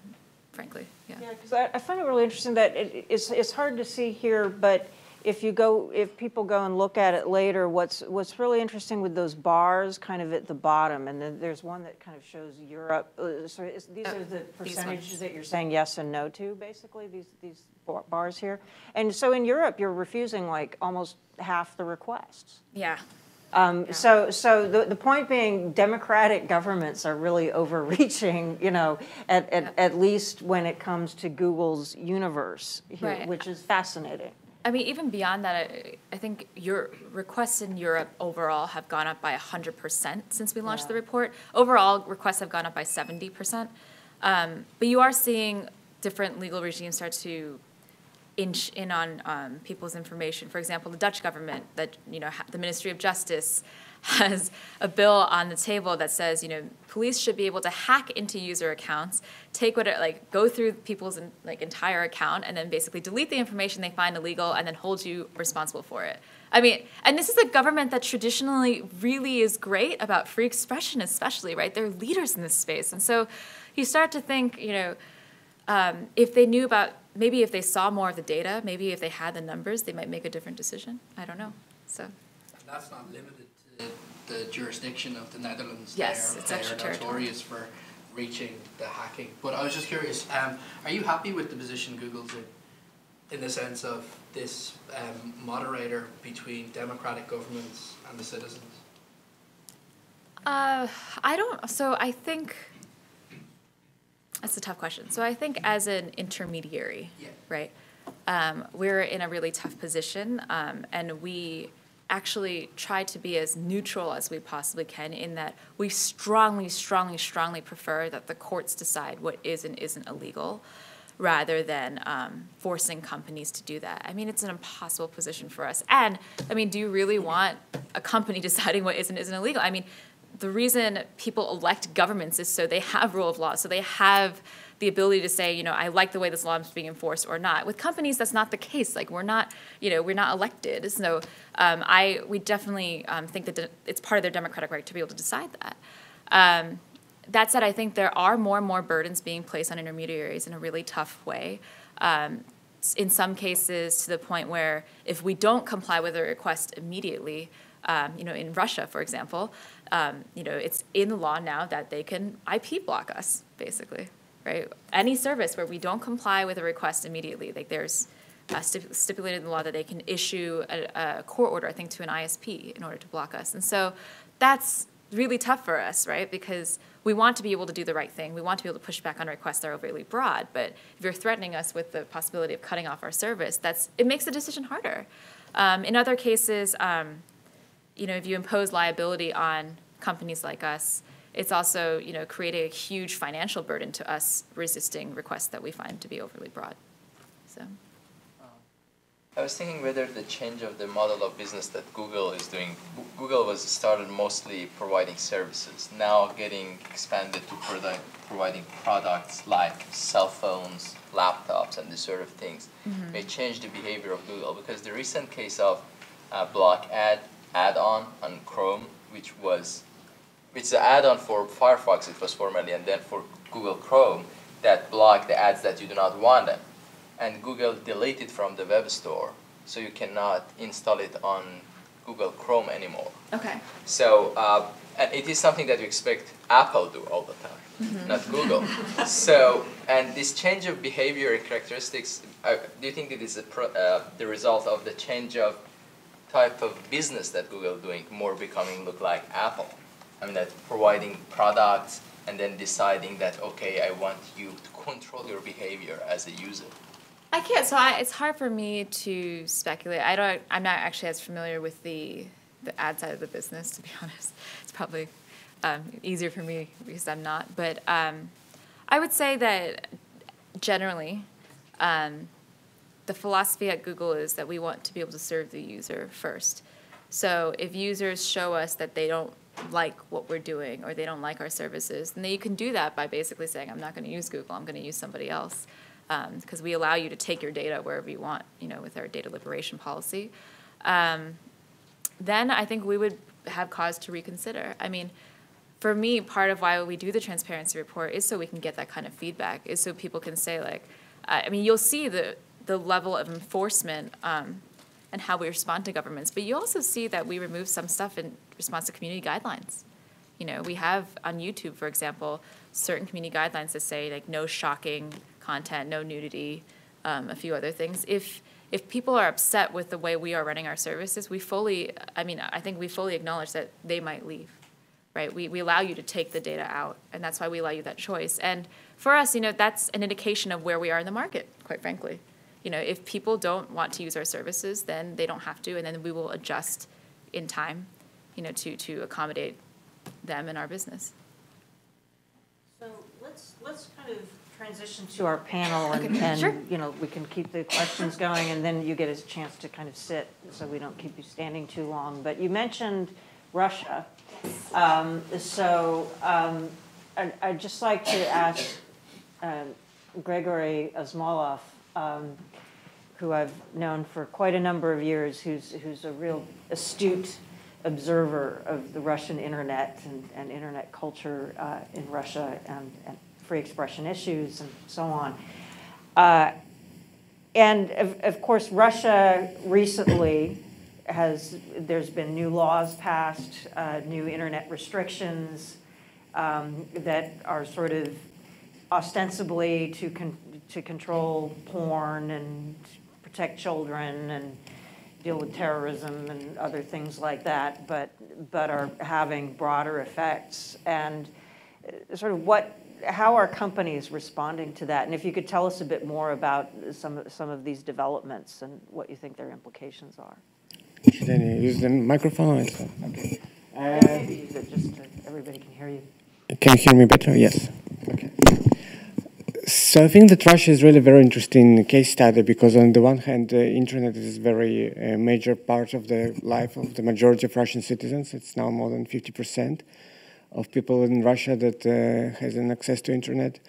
D: frankly. Yeah,
B: because I find it really interesting that it's hard to see here, but if people go and look at it later, what's really interesting with those bars kind of at the bottom, and then there's one that kind of shows Europe. So these are the percentages that you're saying yes and no to, basically, these bars here. And so in Europe, you're refusing like almost half the requests.
D: Yeah.
B: So the point being, democratic governments are really overreaching, at least when it comes to Google's universe here,
D: Right.
B: which is fascinating.
D: I mean, even beyond that, I think your requests in Europe overall have gone up by 100% since we launched the report. Overall, requests have gone up by 70%. But you are seeing different legal regimes start to inch in on people's information. For example, the Dutch government, the Ministry of Justice has a bill on the table that says, police should be able to hack into user accounts, go through people's entire account, and then basically delete the information they find illegal, and then hold you responsible for it. I mean, and this is a government that traditionally really is great about free expression, especially, right? They're leaders in this space, and so you start to think, if they knew about, maybe if they saw more of the data, maybe if they had the numbers, they might make a different decision. I don't know. So.
G: That's not limited to the jurisdiction of the Netherlands.
D: Yes, it's extraterritorial.
G: They're notorious for reaching the hacking. But I was just curious, are you happy with the position Google's in the sense of this moderator between democratic governments and the citizens?
D: So I think, that's a tough question. So I think as an intermediary, right, we're in a really tough position, and we actually try to be as neutral as we possibly can in that we strongly, strongly, strongly prefer that the courts decide what is and isn't illegal rather than forcing companies to do that. I mean, it's an impossible position for us. And, I mean, do you really want a company deciding what is and isn't illegal? I mean, the reason people elect governments is so they have rule of law, so they have the ability to say, you know, I like the way this law is being enforced or not. With companies, that's not the case. Like, we're not, you know, we're not elected. So we definitely think that it's part of their democratic right to be able to decide that. That said, I think there are more and more burdens being placed on intermediaries in a really tough way. In some cases, to the point where if we don't comply with a request immediately, you know, in Russia, for example, you know, it's in the law now that they can IP block us, basically. Right? Any service where we don't comply with a request immediately, like there's stipulated in the law that they can issue a court order, I think, to an ISP in order to block us. And so that's really tough for us, right? Because we want to be able to do the right thing. We want to be able to push back on requests that are overly broad. But if you're threatening us with the possibility of cutting off our service, it makes the decision harder. In other cases, you know, if you impose liability on companies like us, it's also, you know, creating a huge financial burden to us resisting requests that we find to be overly broad. So,
H: I was thinking whether the change of the model of business that Google is doing. Google was started mostly providing services, now getting expanded to providing products like cell phones, laptops, and this sort of things. May change the behavior of Google, because the recent case of block add-on on Chrome, which is an add-on for Firefox, it was formerly, and then for Google Chrome, that block the ads that you do not want them. And Google deleted from the web store, so you cannot install it on Google Chrome anymore.
D: okay.
H: So, and it is something that you expect Apple do all the time, not Google. So, and this change of behavior and characteristics, do you think it is the result of the change of type of business that Google doing, more becoming look like Apple? I mean, that providing products and then deciding that, okay, I want you to control your behavior as a user.
D: I can't. So it's hard for me to speculate. I'm not actually as familiar with the ad side of the business, to be honest. It's probably easier for me because I'm not. But I would say that generally, the philosophy at Google is that we want to be able to serve the user first. So if users show us that they don't like what we're doing or they don't like our services, then you can do that by basically saying, I'm not going to use Google, I'm going to use somebody else. Because we allow you to take your data wherever you want, you know, with our data liberation policy. Then I think we would have cause to reconsider. I mean, for me, part of why we do the transparency report is so we can get that kind of feedback, is so people can say, like, I mean, you'll see the level of enforcement and how we respond to governments, but you also see that we remove some stuff in response to community guidelines. You know, we have on YouTube, for example, certain community guidelines that say, like, no shocking content, no nudity, a few other things. If people are upset with the way we are running our services, I think we fully acknowledge that they might leave, right? We allow you to take the data out, and that's why we allow you that choice. And for us, you know, that's an indication of where we are in the market, quite frankly. You know, if people don't want to use our services, then they don't have to, and then we will adjust in time, you know, to accommodate them in our business.
B: So let's kind of transition to our panel, and
D: sure.
B: You know, we can keep the questions going, and then you get a chance to kind of sit, so we don't keep you standing too long. But you mentioned Russia, I'd just like to ask Gregory Osmolov, who I've known for quite a number of years, who's a real astute observer of the Russian internet and internet culture in Russia and free expression issues and so on. And of course, Russia recently there's been new laws passed, new internet restrictions that are sort of ostensibly to control porn and protect children and deal with terrorism and other things like that, but are having broader effects. And sort of what how are companies responding to that? And if you could tell us a bit more about some of these developments and what you think their implications are.
I: Should I use the microphone? Okay.
B: Maybe use it just so everybody can hear you.
I: Can you hear me better? Yes. Okay. So I think that Russia is really a very interesting case study because on the one hand, the internet is a very major part of the life of the majority of Russian citizens. It's now more than 50% of people in Russia that has an access to internet.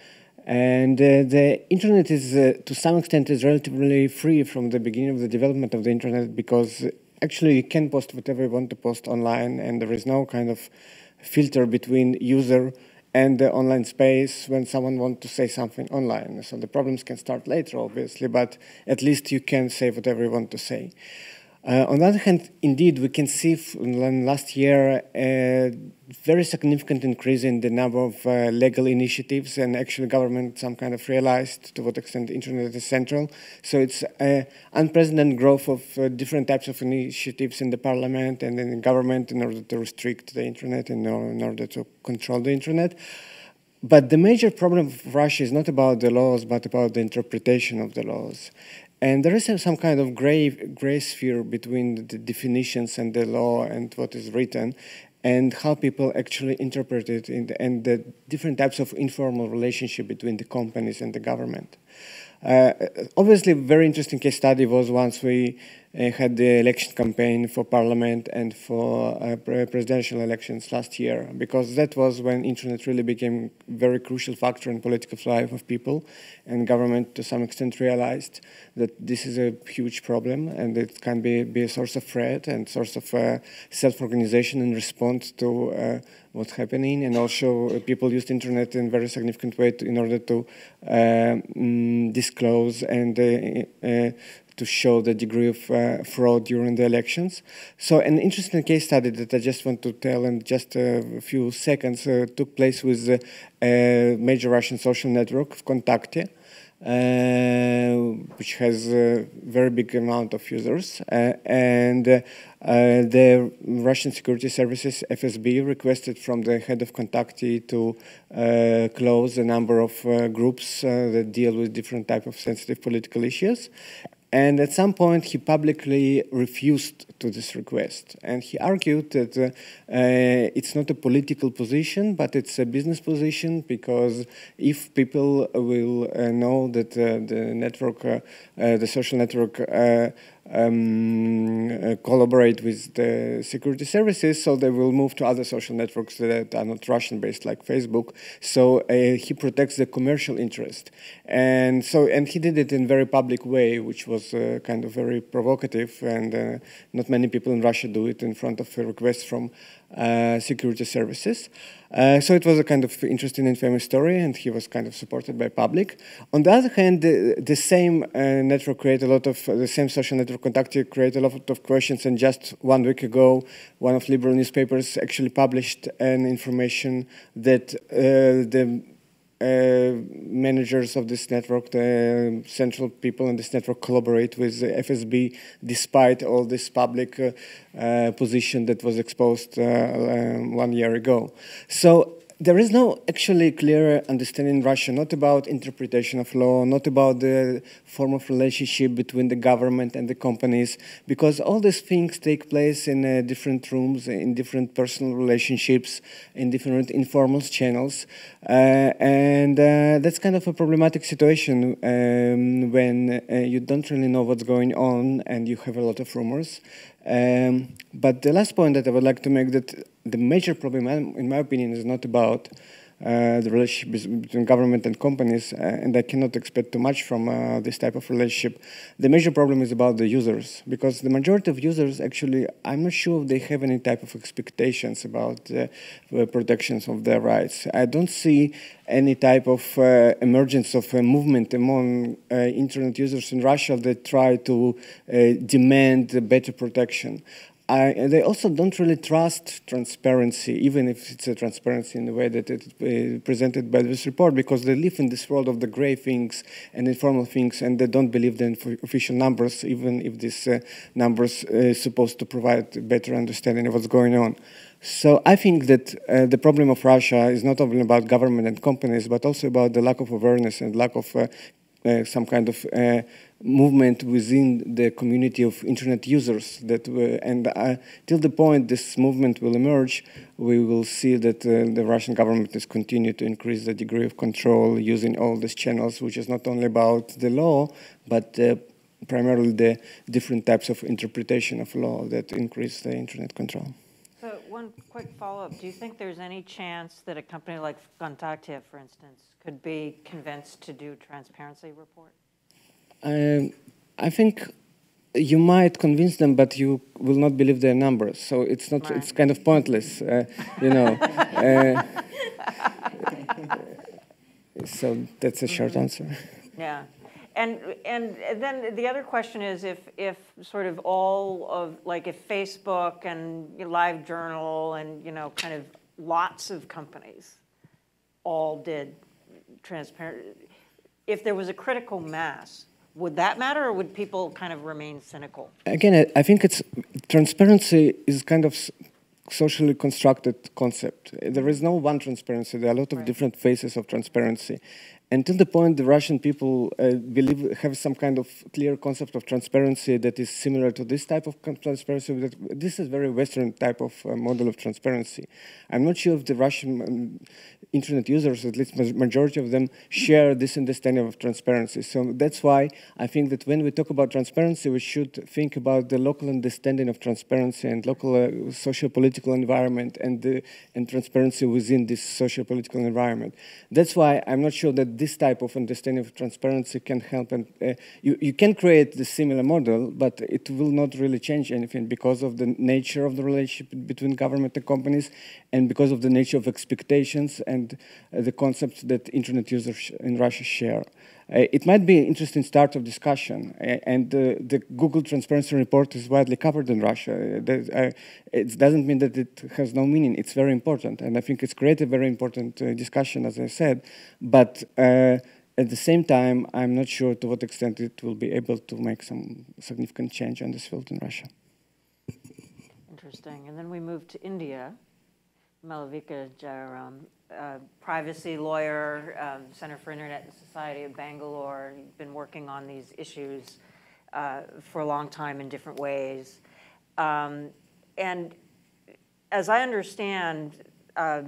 I: And the internet is, to some extent, is relatively free from the beginning of the development of the internet because actually you can post whatever you want to post online and there is no kind of filter between user and the online space when someone wants to say something online. So the problems can start later, obviously, but at least you can say whatever you want to say. On the other hand, indeed, we can see in last year a very significant increase in the number of legal initiatives, and actually government some kind of realized to what extent the internet is central. So it's unprecedented growth of different types of initiatives in the parliament and in the government in order to restrict the internet and in order to control the internet. But the major problem of Russia is not about the laws, but about the interpretation of the laws. And there is some kind of gray sphere between the definitions and the law and what is written and how people actually interpret it and the different types of informal relationship between the companies and the government. Obviously, a very interesting case study was once we had the election campaign for parliament and for presidential elections last year, because that was when internet really became a very crucial factor in political life of people, and government to some extent realized that this is a huge problem and it can be a source of threat and source of self-organization in response to what's happening, and also people used internet in a very significant way in order to disclose and to show the degree of fraud during the elections. So an interesting case study that I just want to tell in just a few seconds took place with a major Russian social network, Vkontakte, which has a very big amount of users. And the Russian security services, FSB, requested from the head of Vkontakte to close a number of groups that deal with different types of sensitive political issues. And at some point, he publicly refused to this request. And he argued that it's not a political position, but it's a business position, because if people will know that the network, the social network, collaborate with the security services, so they will move to other social networks that are not Russian-based, like Facebook. So he protects the commercial interest, and he did it in a very public way, which was kind of very provocative, and not many people in Russia do it in front of a request from security services. So it was a kind of interesting and famous story, and he was kind of supported by public. On the other hand, the same network created a lot of, the same social network Vkontakte created a lot of questions, and just 1 week ago, one of liberal newspapers actually published an information that the managers of this network, the central people in this network, collaborate with FSB despite all this public position that was exposed 1 year ago. So there is no actually clear understanding in Russia, not about interpretation of law, not about the form of relationship between the government and the companies, because all these things take place in different rooms, in different personal relationships, in different informal channels. And that's kind of a problematic situation when you don't really know what's going on and you have a lot of rumors. But the last point that I would like to make, that the major problem, in my opinion, is not about the relationship between government and companies, and I cannot expect too much from this type of relationship. The major problem is about the users, because the majority of users, actually, I'm not sure if they have any type of expectations about protections of their rights. I don't see any type of emergence of a movement among internet users in Russia that try to demand better protection. they also don't really trust transparency, even if it's a transparency in the way that it's presented by this report, because they live in this world of the gray things and informal things, and they don't believe in official numbers, even if these numbers are supposed to provide a better understanding of what's going on. So I think that the problem of Russia is not only about government and companies, but also about the lack of awareness and lack of some kind of movement within the community of internet users. Till the point this movement will emerge, we will see that the Russian government is continue to increase the degree of control using all these channels, which is not only about the law, but primarily the different types of interpretation of law that increase the internet control.
B: So one quick follow-up. Do you think there's any chance that a company like Vkontakte, for instance, could be convinced to do a transparency report?
I: I think you might convince them, but you will not believe their numbers. So it's not. Right. It's kind of pointless, you know. So that's a short answer.
B: Yeah. And then the other question is if sort of all of, like if Facebook and LiveJournal and, you know, kind of lots of companies all did transparent, if there was a critical mass, would that matter, or would people kind of remain cynical? Again,
I: I think transparency is kind of socially constructed concept. There is no one transparency. There are a lot of different phases of transparency. Until the point the Russian people have some kind of clear concept of transparency that is similar to this type of transparency. This is very Western type of model of transparency. I'm not sure if the Russian internet users, at least majority of them, share this understanding of transparency. So that's why I think that when we talk about transparency, we should think about the local understanding of transparency and local social-political environment and transparency within this social-political environment. That's why I'm not sure that this type of understanding of transparency can help. And you can create the similar model, but it will not really change anything because of the nature of the relationship between government and companies, and because of the nature of expectations and the concepts that internet users in Russia share. It might be an interesting start of discussion, and the Google Transparency Report is widely covered in Russia. It doesn't mean that it has no meaning. It's very important, and I think it's created a very important discussion, as I said, but at the same time, I'm not sure to what extent it will be able to make some significant change on this field in Russia.
B: Interesting. And then we move to India. Malavika Jayaram, privacy lawyer, Center for Internet and Society of Bangalore. You've been working on these issues for a long time in different ways. And as I understand,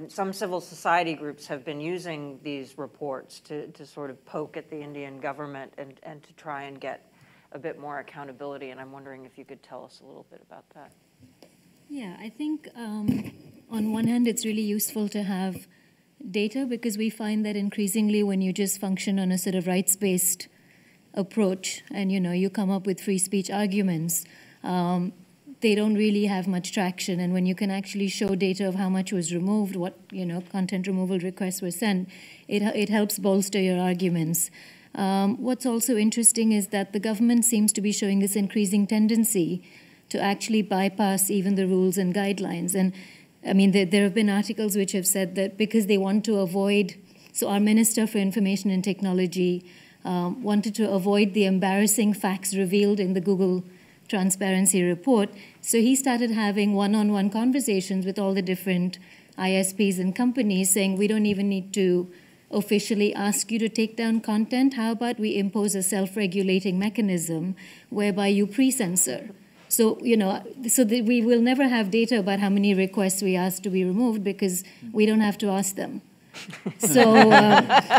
B: some civil society groups have been using these reports to sort of poke at the Indian government and to try and get a bit more accountability. And I'm wondering if you could tell us a little bit about that.
J: Yeah, I think on one hand, it's really useful to have data, because we find that increasingly when you just function on a sort of rights-based approach and, you know, you come up with free speech arguments, they don't really have much traction. And when you can actually show data of how much was removed, what, you know, content removal requests were sent, it helps bolster your arguments. What's also interesting is that the government seems to be showing this increasing tendency to actually bypass even the rules and guidelines. And I mean, there have been articles which have said that because they want to avoid, so our Minister for Information and Technology wanted to avoid the embarrassing facts revealed in the Google Transparency Report, so he started having one-on-one conversations with all the different ISPs and companies saying, we don't even need to officially ask you to take down content. How about we impose a self-regulating mechanism whereby you pre-censor? So, you know, so that we will never have data about how many requests we ask to be removed because we don't have to ask them. So,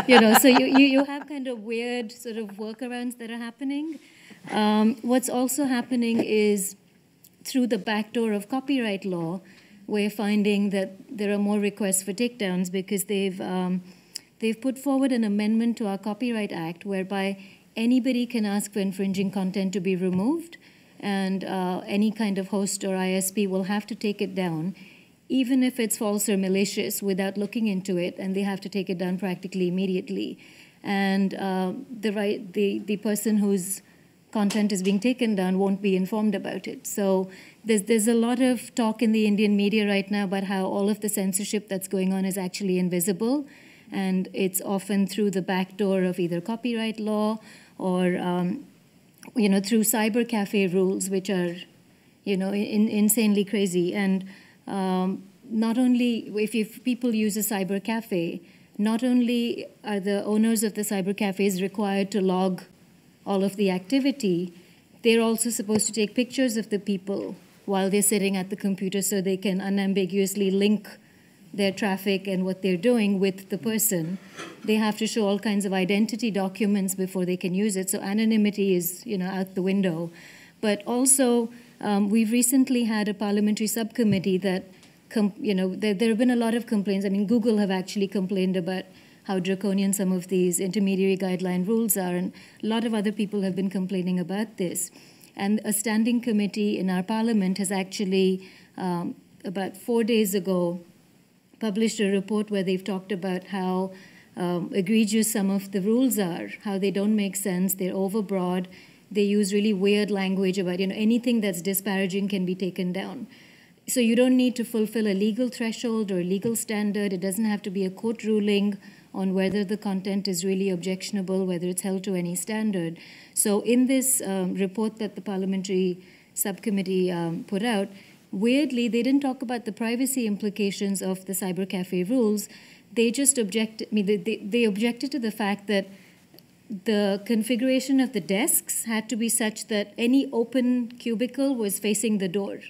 J: you know, so you have kind of weird sort of workarounds that are happening. What's also happening is through the back door of copyright law, we're finding that there are more requests for takedowns because they've put forward an amendment to our Copyright Act whereby anybody can ask for infringing content to be removed, and any kind of host or ISP will have to take it down, even if it's false or malicious, without looking into it, and they have to take it down practically immediately. And the person who's content is being taken down won't be informed about it. So there's a lot of talk in the Indian media right now about how all of the censorship that's going on is actually invisible, and it's often through the back door of either copyright law or through cyber cafe rules, which are insanely crazy. And not only if people use a cyber cafe, not only are the owners of the cyber cafes required to log all of the activity, they're also supposed to take pictures of the people while they're sitting at the computer so they can unambiguously link their traffic and what they're doing with the person. They have to show all kinds of identity documents before they can use it. So anonymity is, out the window. But also, we've recently had a parliamentary subcommittee that, there have been a lot of complaints. I mean, Google have actually complained about how draconian some of these intermediary guideline rules are, and a lot of other people have been complaining about this. And a standing committee in our parliament has actually, about 4 days ago, published a report where they've talked about how egregious some of the rules are, how they don't make sense, they're overbroad, they use really weird language about, anything that's disparaging can be taken down. So you don't need to fulfill a legal threshold or a legal standard. It doesn't have to be a court ruling on whether the content is really objectionable, whether it's held to any standard. So in this report that the parliamentary subcommittee put out, weirdly, they didn't talk about the privacy implications of the cyber cafe rules. They just objected. They objected to the fact that the configuration of the desks had to be such that any open cubicle was facing the door.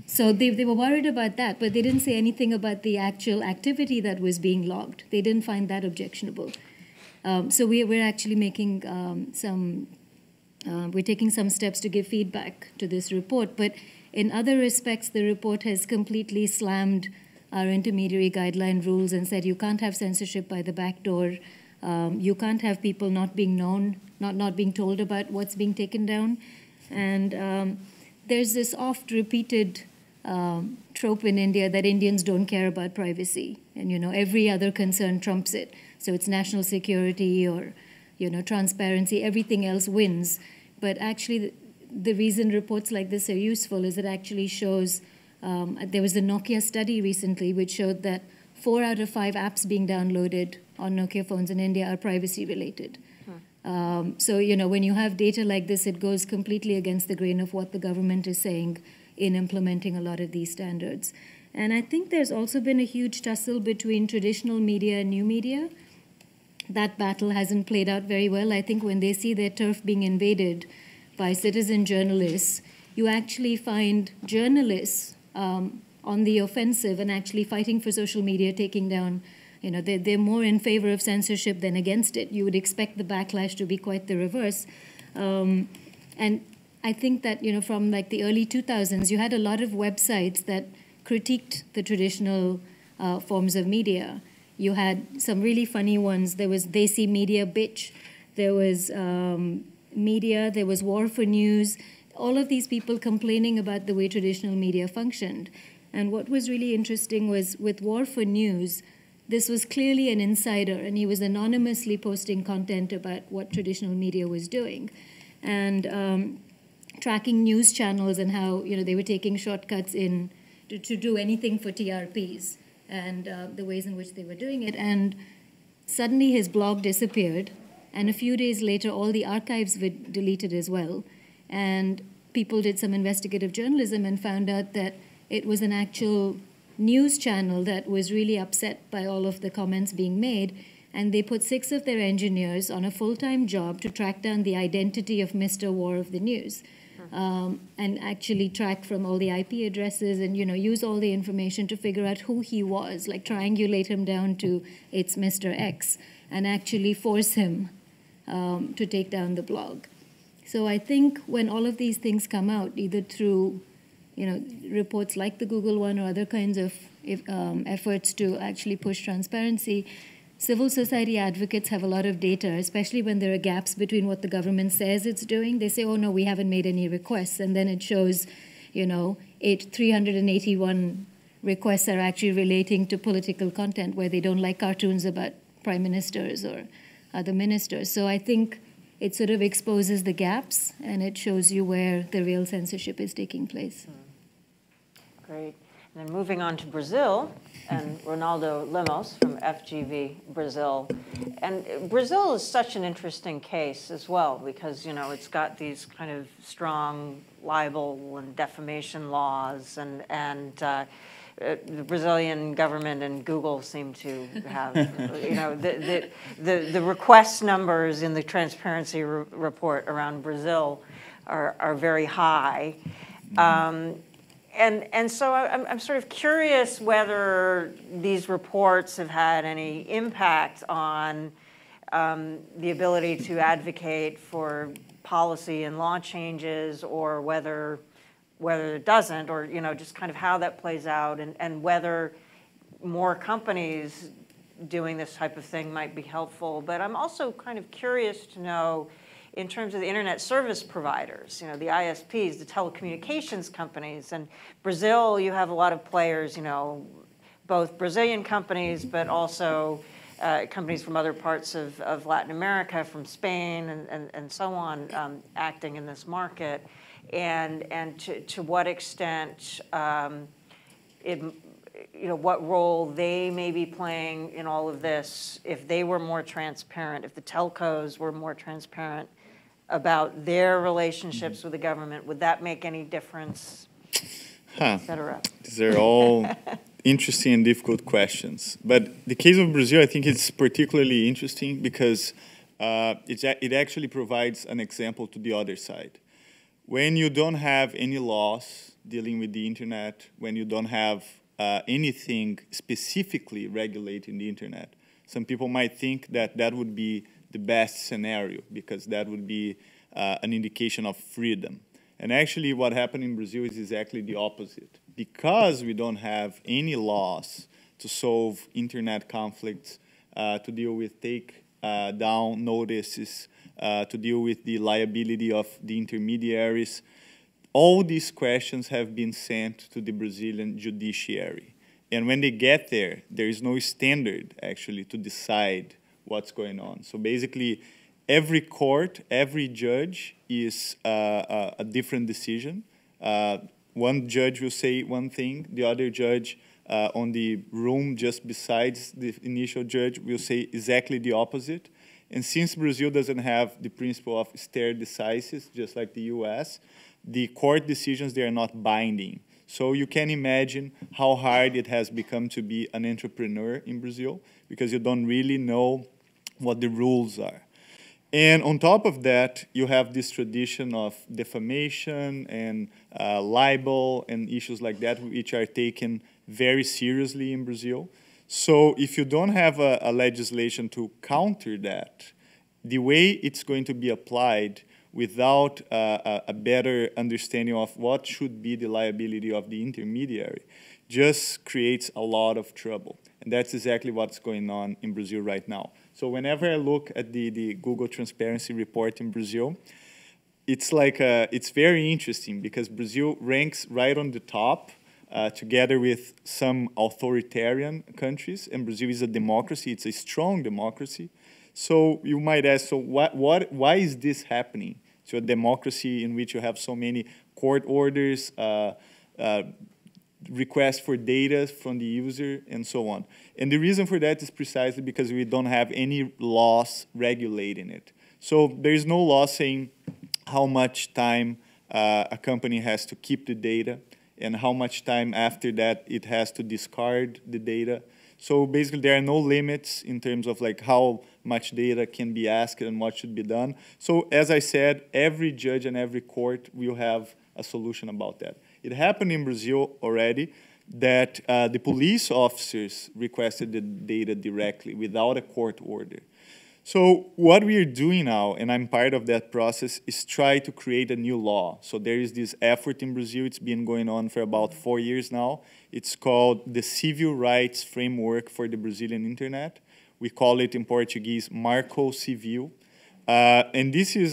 J: So they were worried about that, but they didn't say anything about the actual activity that was being logged. They didn't find that objectionable. So we're actually making we're taking some steps to give feedback to this report. But in other respects, the report has completely slammed our intermediary guideline rules and said you can't have censorship by the back door. You can't have people not being known, not being told about what's being taken down. And there's this oft-repeated trope in India that Indians don't care about privacy. And, every other concern trumps it. So it's national security or, transparency, everything else wins. But actually, the reason reports like this are useful is it actually shows, there was a Nokia study recently which showed that 4 out of 5 apps being downloaded on Nokia phones in India are privacy related. So, when you have data like this, it goes completely against the grain of what the government is saying in implementing a lot of these standards. And I think there's also been a huge tussle between traditional media and new media. That battle hasn't played out very well. I think when they see their turf being invaded by citizen journalists, you actually find journalists on the offensive and actually fighting for social media, taking down, they're more in favor of censorship than against it. You would expect the backlash to be quite the reverse. And I think that, from like the early 2000s, you had a lot of websites that critiqued the traditional forms of media. You had some really funny ones. There was They See Media Bitch. There was Media. There was War for News. All of these people complaining about the way traditional media functioned. And what was really interesting was with War for News, this was clearly an insider, and he was anonymously posting content about what traditional media was doing. And tracking news channels and how they were taking shortcuts in to do anything for TRPs and the ways in which they were doing it. And suddenly his blog disappeared, and a few days later all the archives were deleted as well. And people did some investigative journalism and found out that it was an actual news channel that was really upset by all of the comments being made, and they put 6 of their engineers on a full-time job to track down the identity of Mr. War of the News. And actually track from all the IP addresses and, use all the information to figure out who he was, like triangulate him down to it's Mr. X, and actually force him to take down the blog. So I think when all of these things come out, either through, reports like the Google one or other kinds of efforts to actually push transparency, civil society advocates have a lot of data, especially when there are gaps between what the government says it's doing. They say, oh, no, we haven't made any requests. And then it shows, 381 requests are actually relating to political content where they don't like cartoons about prime ministers or other ministers. So I think it sort of exposes the gaps and it shows you where the real censorship is taking place.
B: Great. And then moving on to Brazil, and Ronaldo Lemos from FGV Brazil. And Brazil is such an interesting case as well because, you know, it's got these kind of strong libel and defamation laws, and the Brazilian government and Google seem to have, you know, the request numbers in the transparency report around Brazil are very high. And so I'm sort of curious whether these reports have had any impact on the ability to advocate for policy and law changes, or whether it doesn't, or, you know, just kind of how that plays out, and whether more companies doing this type of thing might be helpful. But I'm also kind of curious to know, in terms of the internet service providers, you know, the ISPs, the telecommunications companies. And Brazil, you have a lot of players, you know, both Brazilian companies, but also companies from other parts of Latin America, from Spain and so on, acting in this market. And to what extent you know, what role they may be playing in all of this, if they were more transparent, if the telcos were more transparent about their relationships with the government, would that make any difference, et cetera?
C: These are all interesting and difficult questions. But the case of Brazil, I think it's particularly interesting because it actually provides an example to the other side. When you don't have any laws dealing with the internet, when you don't have anything specifically regulating the internet, some people might think that that would be the best scenario because that would be an indication of freedom. And actually what happened in Brazil is exactly the opposite. Because we don't have any laws to solve internet conflicts, to deal with take-down notices, to deal with the liability of the intermediaries, all these questions have been sent to the Brazilian judiciary. And when they get there, there is no standard, actually, to decide what's going on. So basically, every court, every judge is a different decision. One judge will say one thing, the other judge on the room just besides the initial judge will say exactly the opposite. And since Brazil doesn't have the principle of stare decisis, just like the US, the court decisions, they are not binding. So you can imagine how hard it has become to be an entrepreneur in Brazil because you don't really know what the rules are. And on top of that, you have this tradition of defamation and libel and issues like that, which are taken very seriously in Brazil. So if you don't have a legislation to counter that, the way it's going to be applied without a better understanding of what should be the liability of the intermediary just creates a lot of trouble. And that's exactly what's going on in Brazil right now. So whenever I look at the Google Transparency Report in Brazil, it's like it's very interesting because Brazil ranks right on the top together with some authoritarian countries, and Brazil is a democracy. It's a strong democracy. So you might ask, so why is this happening to a democracy in which you have so many court orders, requests for data from the user, and so on? And the reason for that is precisely because we don't have any laws regulating it. So there is no law saying how much time a company has to keep the data and how much time after that it has to discard the data. So basically there are no limits in terms of like how much data can be asked and what should be done. So as I said, every judge and every court will have a solution about that. It happened in Brazil already that the police officers requested the data directly without a court order. So what we are doing now, and I'm part of that process, is try to create a new law. So there is this effort in Brazil. It's been going on for about 4 years now. It's called the Civil Rights Framework for the Brazilian Internet. We call it in Portuguese Marco Civil. And this is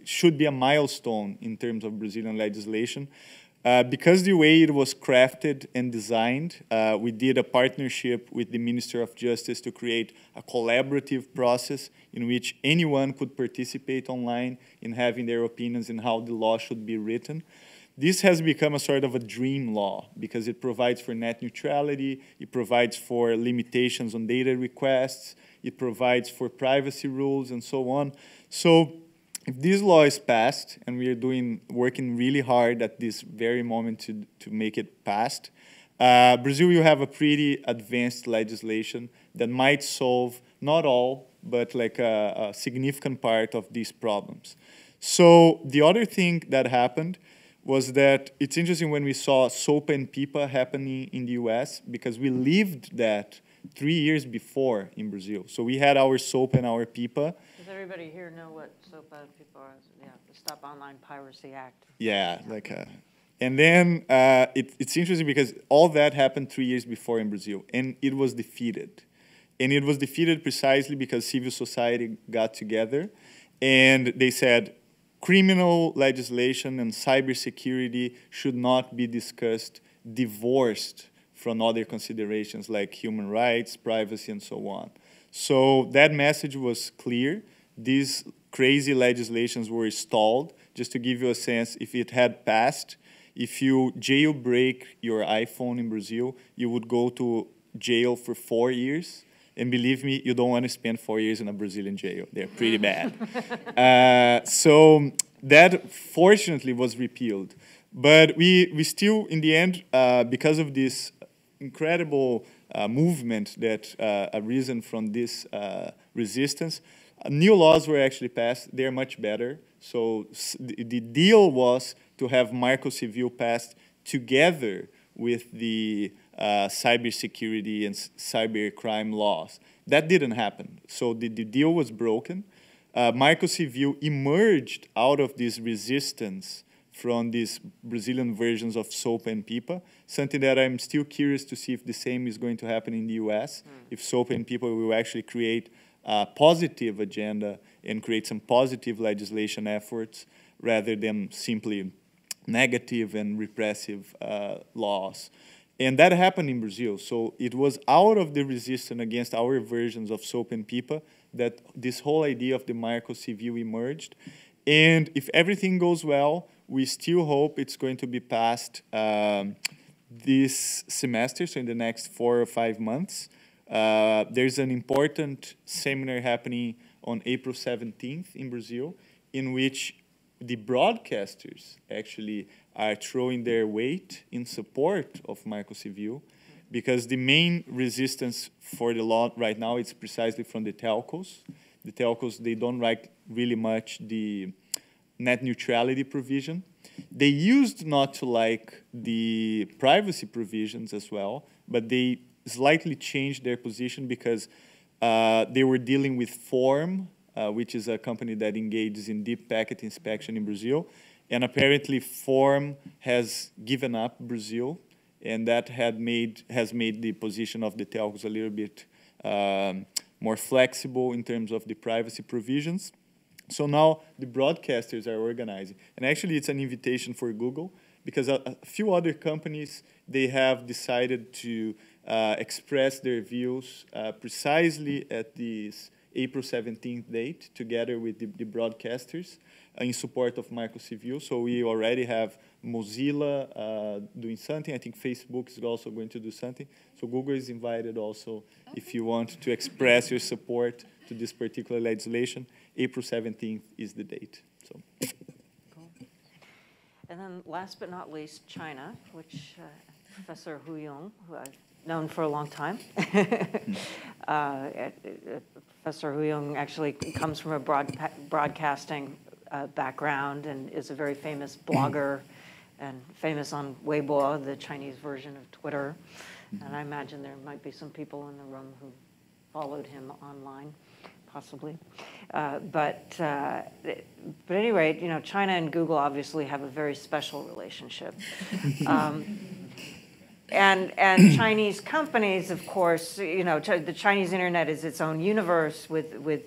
C: should be a milestone in terms of Brazilian legislation. Because the way it was crafted and designed, we did a partnership with the Minister of Justice to create a collaborative process in which anyone could participate online in having their opinions in how the law should be written. This has become a sort of a dream law because it provides for net neutrality, it provides for limitations on data requests, it provides for privacy rules and so on. So if this law is passed, and we are working really hard at this very moment to make it passed, Brazil will have a pretty advanced legislation that might solve not all, but like a significant part of these problems. So the other thing that happened was that it's interesting when we saw SOPA and PIPA happening in the US, because we lived that 3 years before in Brazil. So we had our SOPA and our PIPA.
B: Does everybody here know what SOPA and PIPA are? Yeah, the Stop Online Piracy Act.
C: Yeah, like, and then it's interesting because all that happened 3 years before in Brazil, and it was defeated. And it was defeated precisely because civil society got together, and they said, criminal legislation and cybersecurity should not be discussed divorced from other considerations like human rights, privacy, and so on. So that message was clear. These crazy legislations were stalled. Just to give you a sense, if it had passed, if you jailbreak your iPhone in Brazil, you would go to jail for 4 years. And believe me, you don't want to spend 4 years in a Brazilian jail. They're pretty bad. So that, fortunately, was repealed. But we still, in the end, because of this incredible movement that arisen from this resistance, new laws were actually passed. They're much better. So the deal was to have Marco Civil passed together with the cybersecurity and cybercrime laws. That didn't happen. So the deal was broken. Marco Civil emerged out of this resistance from these Brazilian versions of SOPA and PIPA, something that I'm still curious to see if the same is going to happen in the US, if SOPA and PIPA will actually create a positive agenda and create some positive legislation efforts rather than simply negative and repressive laws. And that happened in Brazil. So it was out of the resistance against our versions of SOPA and PIPA that this whole idea of the Marco Civil emerged. And if everything goes well, we still hope it's going to be passed this semester, so in the next 4 or 5 months. There's an important seminar happening on April 17th in Brazil, in which the broadcasters actually are throwing their weight in support of Marco Civil, because the main resistance for the law right now is precisely from the telcos. The telcos, they don't like really much the net neutrality provision. They used not to like the privacy provisions as well, but they slightly changed their position because they were dealing with Form, which is a company that engages in deep packet inspection in Brazil. And apparently Form has given up Brazil, and that has made the position of the telcos a little bit more flexible in terms of the privacy provisions. So now the broadcasters are organizing. And actually it's an invitation for Google, because a few other companies, they have decided to express their views precisely at this April 17th date, together with the broadcasters in support of Marco Civil. So we already have Mozilla doing something. I think Facebook is also going to do something. So Google is invited also, if you want to express your support to this particular legislation. April 17th is the date. So.
B: Cool. And then last but not least, China, which Professor Hu Yong, who I've known for a long time. Professor Hu Yong actually comes from a broadcasting background and is a very famous blogger and famous on Weibo, the Chinese version of Twitter. And I imagine there might be some people in the room who followed him online, possibly. But at any rate, you know, China and Google obviously have a very special relationship. And Chinese companies, of course, you know, the Chinese internet is its own universe with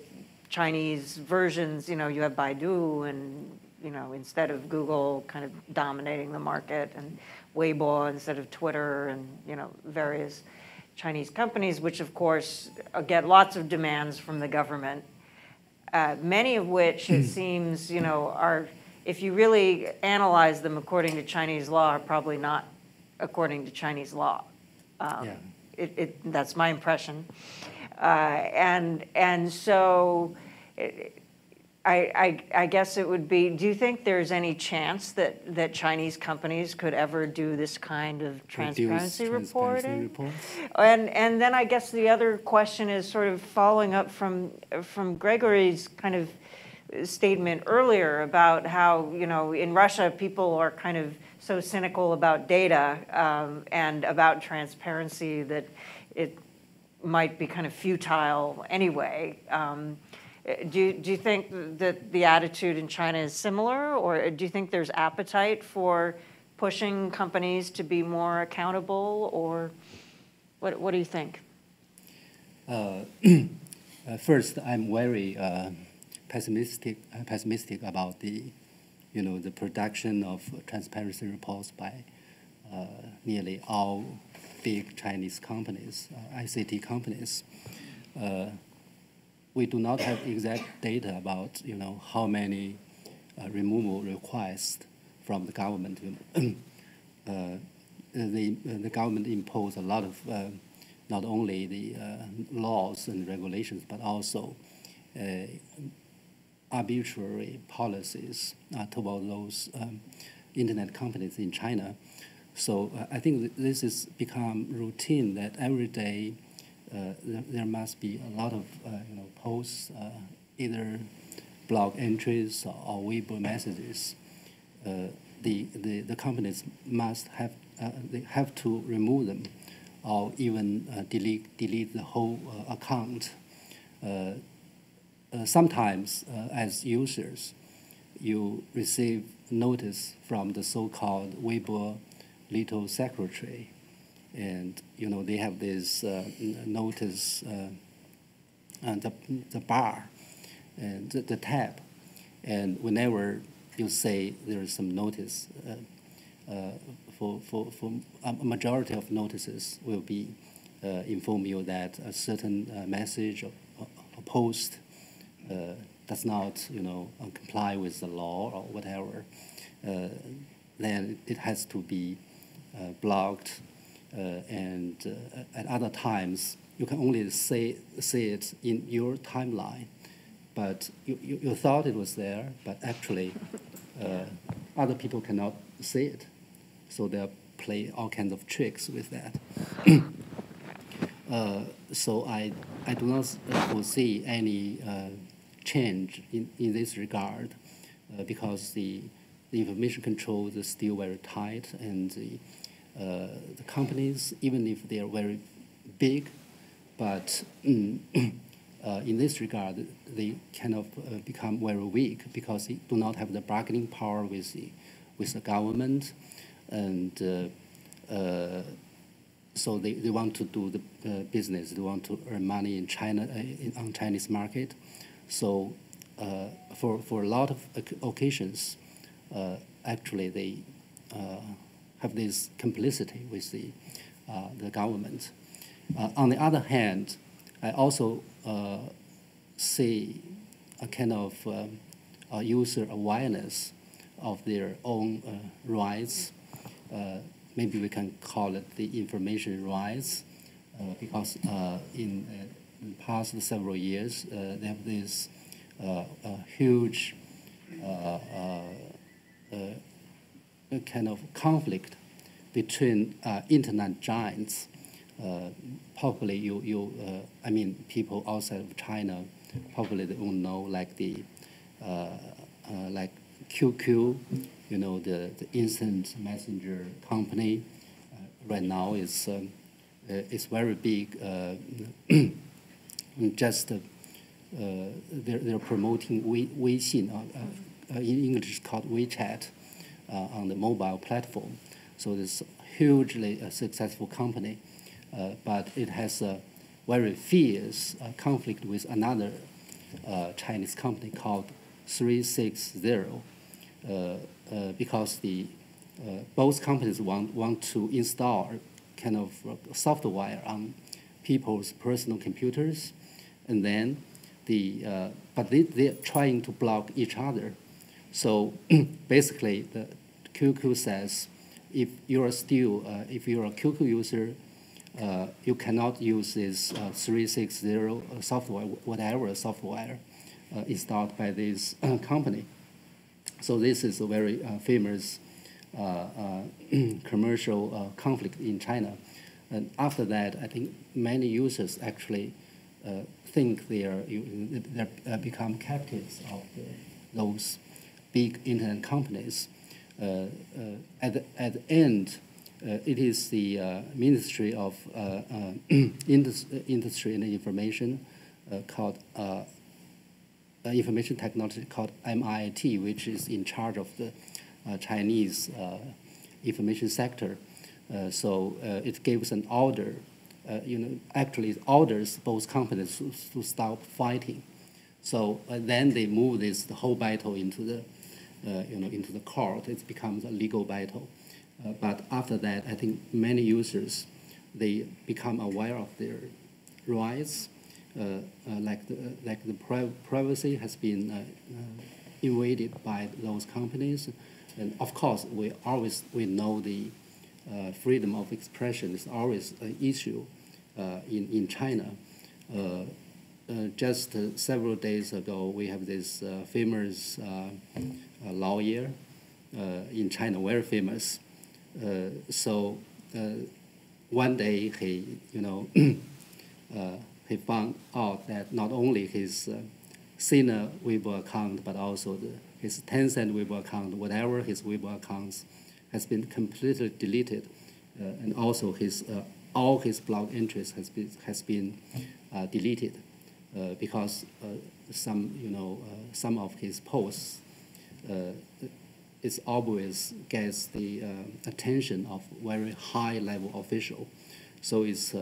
B: Chinese versions. You know, you have Baidu and instead of Google kind of dominating the market, and Weibo instead of Twitter, and, various Chinese companies, which of course get lots of demands from the government, many of which it seems, are, if you really analyze them according to Chinese law, are probably not according to Chinese law. That's my impression. And so I guess it would be, do you think there's any chance that Chinese companies could ever do this kind of transparency reporting? And then I guess the other question is sort of following up from Gregory's kind of statement earlier about how, in Russia, people are kind of so cynical about data and about transparency that it might be kind of futile anyway. Do you think that the attitude in China is similar, or do you think there's appetite for pushing companies to be more accountable, or what do you think?
K: First, I'm very pessimistic about the production of transparency reports by nearly all big Chinese companies, ICT companies. We do not have exact data about how many removal requests from the government. The government imposed a lot of not only the laws and regulations, but also arbitrary policies toward those internet companies in China. So I think this has become routine that every day there must be a lot of posts, either blog entries or Weibo messages. The companies must have they have to remove them, or even delete the whole account. Sometimes, as users, you receive notice from the so-called Weibo little secretary, and they have this notice, and the bar, and the tab, and whenever you say there is some notice, for a majority of notices will be inform you that a certain message or a post does not comply with the law or whatever, then it has to be blocked. And at other times, you can only see it in your timeline, but you thought it was there, but actually other people cannot see it. So they'll play all kinds of tricks with that. So I do not foresee any change in this regard because the information controls are still very tight, and the companies, even if they are very big, but in this regard, they kind of become very weak because they do not have the bargaining power with the government, and so they want to do the business. They want to earn money in China on Chinese market. So for a lot of occasions, actually they have this complicity with the government. On the other hand, I also see a kind of user awareness of their own rights. Maybe we can call it the information rights, because in the past several years, they have this huge kind of conflict between internet giants. Probably I mean, people outside of China probably they won't know, like the like QQ, the instant messenger company. Right now is very big. Just they're promoting Weixin, in English called WeChat, on the mobile platform. So it's hugely successful company, but it has a very fierce conflict with another Chinese company called 360. because both companies want to install kind of software on people's personal computers, and then but they're trying to block each other. So basically, the QQ says, if you're a QQ user, you cannot use this 360 software, whatever software installed by this company. So this is a very famous commercial conflict in China. And after that, I think many users actually think they become captives of those big internet companies. At the end, it is the Ministry of Industry and Information called Information Technology called MIT, which is in charge of the Chinese information sector. So it gives an order. Actually, it orders both companies to stop fighting. So then they move the whole battle into the into the court. It becomes a legal battle. But after that, I think many users, they become aware of their rights, like the privacy has been invaded by those companies, and of course we know the freedom of expression is always an issue in China. Just several days ago, we have this famous lawyer in China, very famous. So one day he, he found out that not only his Sina Weibo account, but also his Tencent Weibo account, whatever his Weibo accounts, has been completely deleted, and also all his blog entries has been deleted because some of his posts is always gets the attention of very high level official, so it's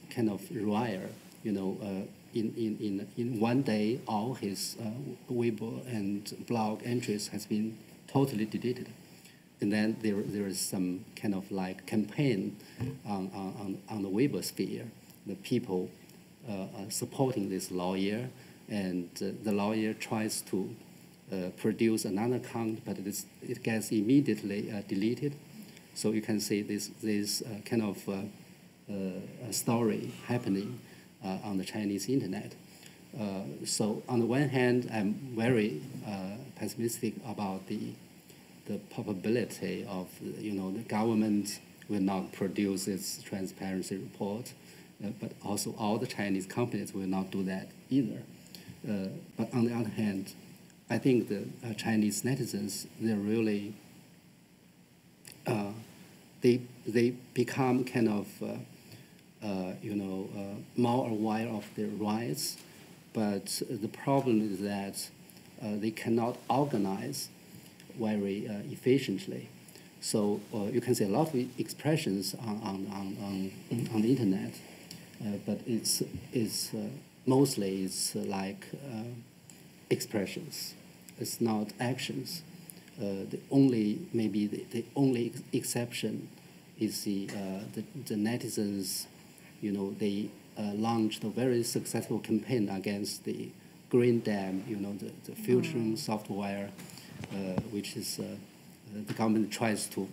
K: kind of rare, in one day all his Weibo and blog entries has been totally deleted. And then there is some kind of like campaign on the Weibo sphere, the people supporting this lawyer, and the lawyer tries to produce another account, but it gets immediately deleted. So you can see this kind of story happening on the Chinese internet. So on the one hand, I'm very pessimistic about the probability of the government will not produce its transparency report, but also all the Chinese companies will not do that either. But on the other hand, I think the Chinese netizens, they're really they become kind of more aware of their rights, but the problem is that they cannot organize very efficiently. So you can see a lot of expressions on the internet, but it's mostly like expressions. It's not actions. The only exception is the netizens. They launched a very successful campaign against the Green Dam. The filtering software, which is the government tries to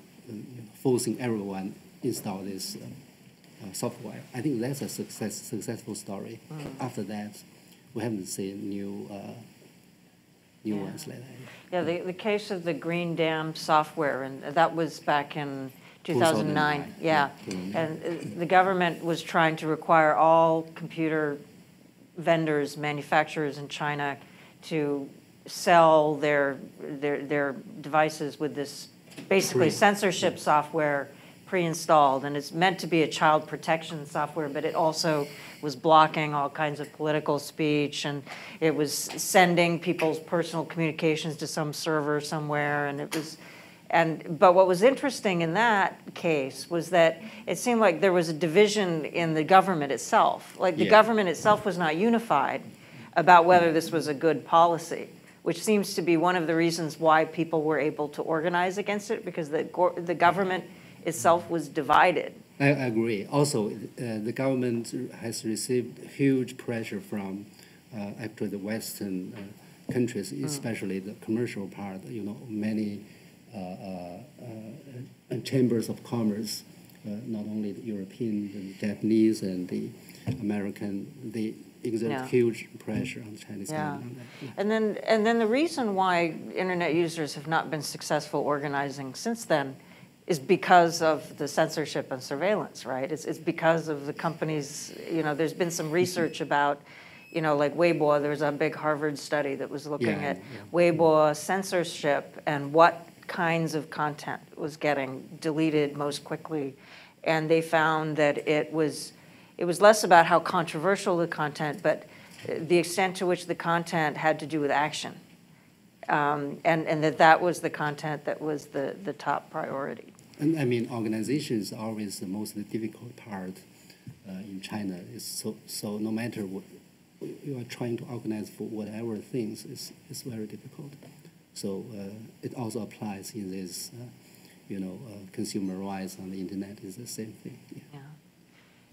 K: forcing everyone install this software. I think that's a successful story. After that, we haven't seen new ones like that.
B: Yeah, the case of the Green Dam software, and that was back in 2009. Yeah, and the government was trying to require all computer vendors, manufacturers in China to sell their devices with this basically censorship software pre-installed, and it's meant to be a child protection software, but it also was blocking all kinds of political speech, and it was sending people's personal communications to some server somewhere, and it was. But what was interesting in that case was that it seemed like there was a division in the government itself. Like the government itself was not unified about whether this was a good policy. which seems to be one of the reasons why people were able to organize against it, because the government itself was divided.
K: I agree. Also, the government has received huge pressure from actually the Western countries, especially the commercial part. You know, many chambers of commerce, not only the European, the Japanese, and the American, they exert huge pressure on the Chinese government on that. Yeah.
B: And then the reason why internet users have not been successful organizing since then is because of the censorship and surveillance, right? It's because of the companies, you know, there's been some research about, you know, like Weibo. There was a big Harvard study that was looking at Weibo censorship and what kinds of content was getting deleted most quickly. And they found that it was less about how controversial the content, but the extent to which the content had to do with action. And that was the content that was the top priority.
K: And I mean, organizations are always the most difficult part in China. It's so no matter what you are trying to organize for whatever things, it's very difficult. So it also applies in this, you know, consumer rights on the internet is the same thing. Yeah.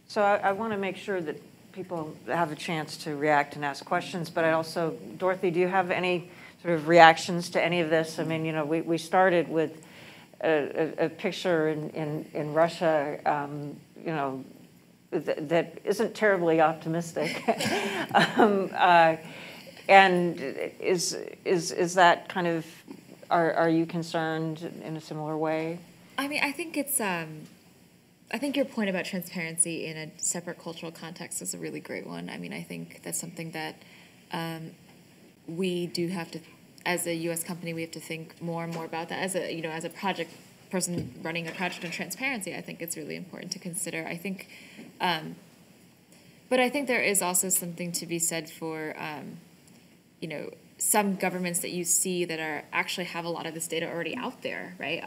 B: So I want to make sure that people have a chance to react and ask questions, but I also, Dorothy, do you have any sort of reactions to any of this? I mean, you know, we started with a picture in Russia, you know, that isn't terribly optimistic. And is that kind of, are you concerned in a similar way?
D: I mean, I think it's, I think your point about transparency in a separate cultural context is a really great one. I mean, I think that's something that we do have to, as a U.S. company, we have to think more and more about that. As a, you know, as a project person running a project on transparency, I think it's really important to consider. I think, but I think there is also something to be said for, you know, some governments that you see that are actually have a lot of this data already out there, right?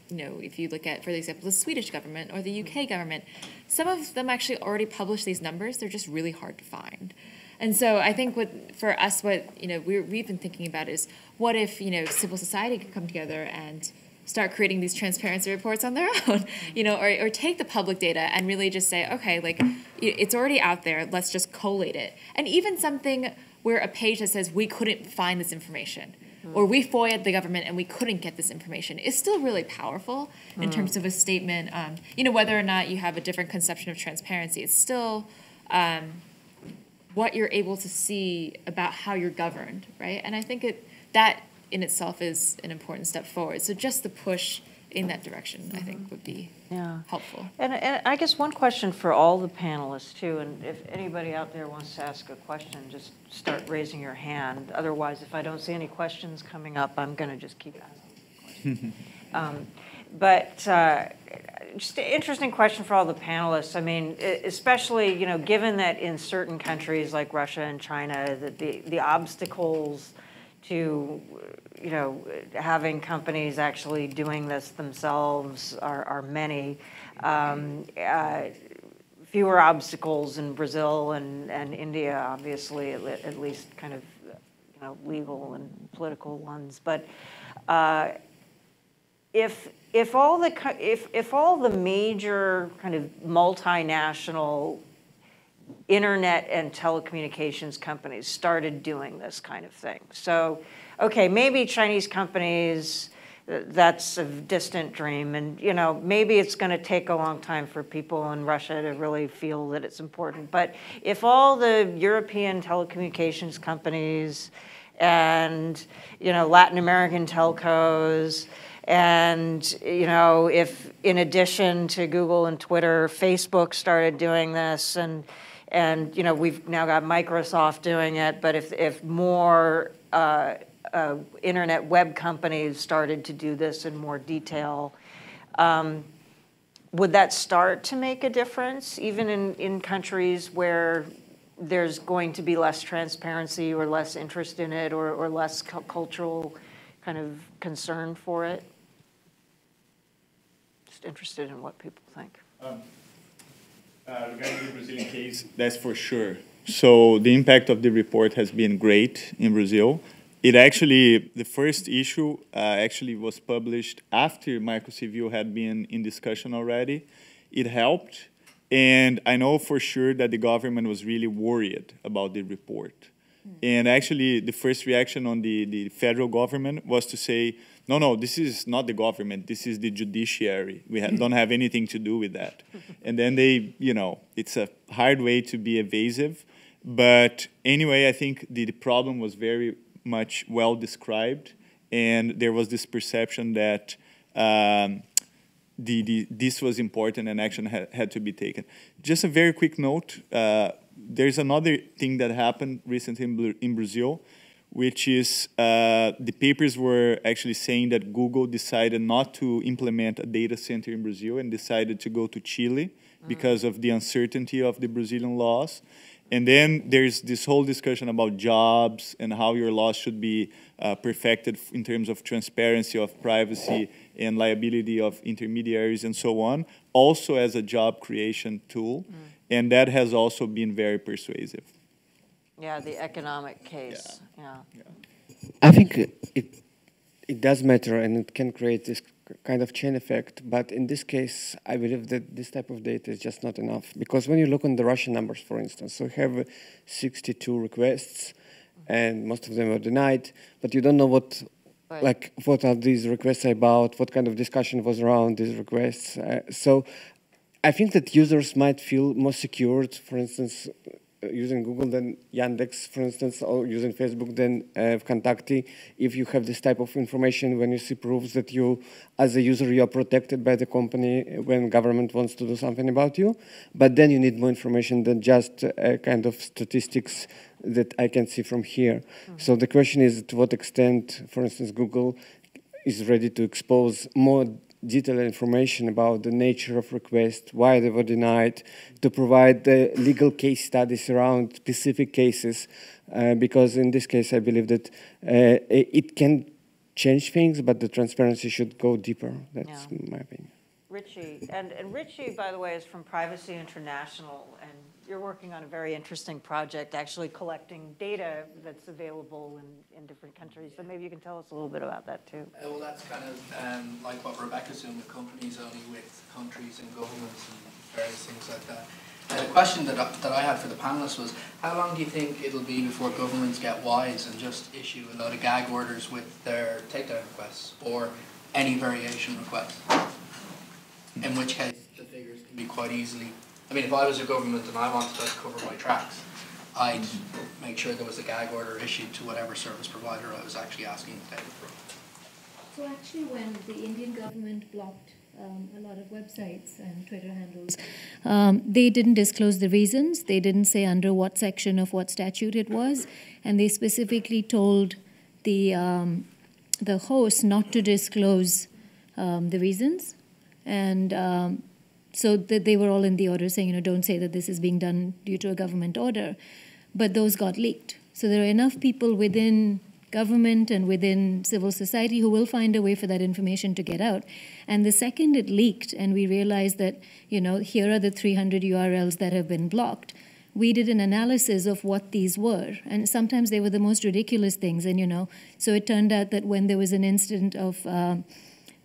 D: You know, if you look at, for example, the Swedish government or the UK government, some of them actually already publish these numbers. They're just really hard to find. And so I think for us, you know, we've been thinking about is what if, you know, civil society could come together and start creating these transparency reports on their own, you know, or take the public data and really just say, okay, like, it's already out there, let's just collate it. And even something where a page that says we couldn't find this information, or we FOIA'd the government and we couldn't get this information, is still really powerful in terms of a statement. You know, whether or not you have a different conception of transparency, it's still what you're able to see about how you're governed, right? And I think that in itself is an important step forward. So just the push in that direction, I think, would be helpful.
B: And I guess one question for all the panelists, too, and if anybody out there wants to ask a question, just start raising your hand. Otherwise, if I don't see any questions coming up, I'm going to just keep asking questions. But just an interesting question for all the panelists. I mean, especially, you know, given that in certain countries like Russia and China, that the obstacles to, you know, having companies actually doing this themselves are many. Fewer obstacles in Brazil and India, obviously, at least kind of, you know, legal and political ones. But if all the major kind of multinational internet and telecommunications companies started doing this kind of thing. So, okay, maybe Chinese companies, that's a distant dream. And, you know, maybe it's going to take a long time for people in Russia to really feel that it's important. But if all the European telecommunications companies and, you know, Latin American telcos, and, you know, if in addition to Google and Twitter, Facebook started doing this, and you know, we've now got Microsoft doing it, but if more internet web companies started to do this in more detail, would that start to make a difference, even in countries where there's going to be less transparency or less interest in it, or less cultural kind of concern for it? Just interested in what people think.
C: Regarding the Brazilian case, that's for sure. So the impact of the report has been great in Brazil. It actually, the first issue actually was published after microcivil had been in discussion already. It helped, and I know for sure that the government was really worried about the report. And actually, the first reaction on the federal government was to say, no, this is not the government, this is the judiciary. We don't have anything to do with that. And then they, it's a hard way to be evasive. But anyway, I think the problem was very much well described, and there was this perception that this was important and action had to be taken. Just a very quick note, there's another thing that happened recently in Brazil, which is the papers were actually saying that Google decided not to implement a data center in Brazil and decided to go to Chile because of the uncertainty of the Brazilian laws. And then there's this whole discussion about jobs and how your laws should be perfected in terms of transparency of privacy and liability of intermediaries and so on, also as a job creation tool. And that has also been very persuasive.
B: Yeah, the economic case. Yeah.
I: I think it does matter, and it can create this kind of chain effect. But in this case, I believe that this type of data is just not enough. Because when you look on the Russian numbers, for instance, so we have 62 requests, and most of them are denied, but you don't know what are these requests about, what kind of discussion was around these requests. So I think that users might feel more secured, for instance, using Google than Yandex, for instance, or using Facebook than Vkontakte, if you have this type of information when you see proofs that you, as a user, you are protected by the company when government wants to do something about you. But then you need more information than just kind of statistics that I can see from here. So the question is, to what extent, for instance, Google is ready to expose more detailed information about the nature of requests, why they were denied, to provide the legal case studies around specific cases, because in this case I believe that it can change things, but the transparency should go deeper. That's my opinion.
B: Richie, and Richie, by the way, is from Privacy International, and you're working on a very interesting project, actually collecting data that's available in different countries. So maybe you can tell us a little bit about that too.
G: Well, that's kind of like what Rebecca's doing with companies, only with countries and governments and various things like that. The question that I had for the panelists was, how long do you think it'll be before governments get wise and just issue a load of gag orders with their takedown requests or any variation request? In which case, the figures can be quite easily. I mean, if I was a government and I wanted to cover my tracks, I'd make sure there was a gag order issued to whatever service provider I was actually asking the data from.
J: So actually, when the Indian government blocked a lot of websites and Twitter handles, they didn't disclose the reasons. They didn't say under what section of what statute it was, and they specifically told the host not to disclose the reasons. And so they were all in the order saying, don't say that this is being done due to a government order. But those got leaked. So there are enough people within government and within civil society who will find a way for that information to get out. And the second it leaked and we realized that, here are the 300 URLs that have been blocked, we did an analysis of what these were. And sometimes they were the most ridiculous things. And, so it turned out that when there was an incident of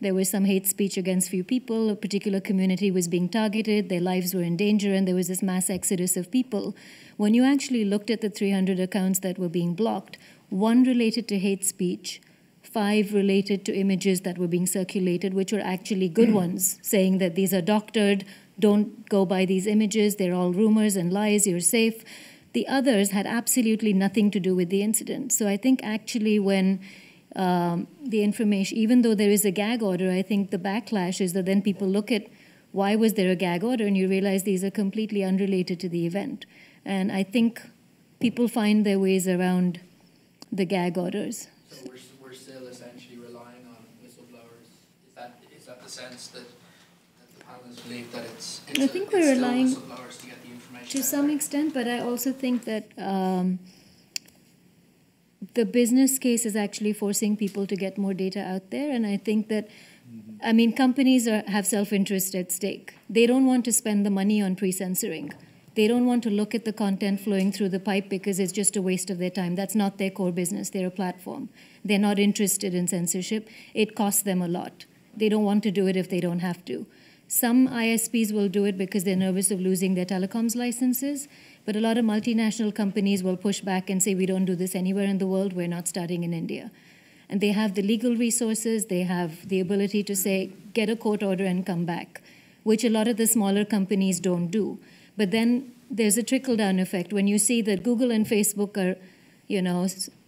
J: there was some hate speech against few people, a particular community was being targeted, their lives were in danger, and there was this mass exodus of people. When you actually looked at the 300 accounts that were being blocked, 1 related to hate speech, 5 related to images that were being circulated, which were actually good ones, saying that these are doctored, don't go by these images, they're all rumors and lies, you're safe. The others had absolutely nothing to do with the incident. So I think actually when the information, even though there is a gag order, I think the backlash is that then people look at why was there a gag order and you realize these are completely unrelated to the event. And I think people find their ways around the gag orders.
G: So we're still essentially relying on whistleblowers. Is that the sense that the panelists believe that it's
J: I think we're relying
G: still whistleblowers to get the information
J: to some extent, but I also think that the business case is actually forcing people to get more data out there. And I think that, I mean, companies have self-interest at stake. They don't want to spend the money on pre-censoring. They don't want to look at the content flowing through the pipe because it's just a waste of their time. That's not their core business. They're a platform. They're not interested in censorship. It costs them a lot. They don't want to do it if they don't have to. Some ISPs will do it because they're nervous of losing their telecoms licenses, but a lot of multinational companies will push back and say, we don't do this anywhere in the world, we're not starting in India. And they have the legal resources, they have the ability to say, get a court order and come back, which a lot of the smaller companies don't do. But then there's a trickle-down effect. When you see that Google and Facebook are,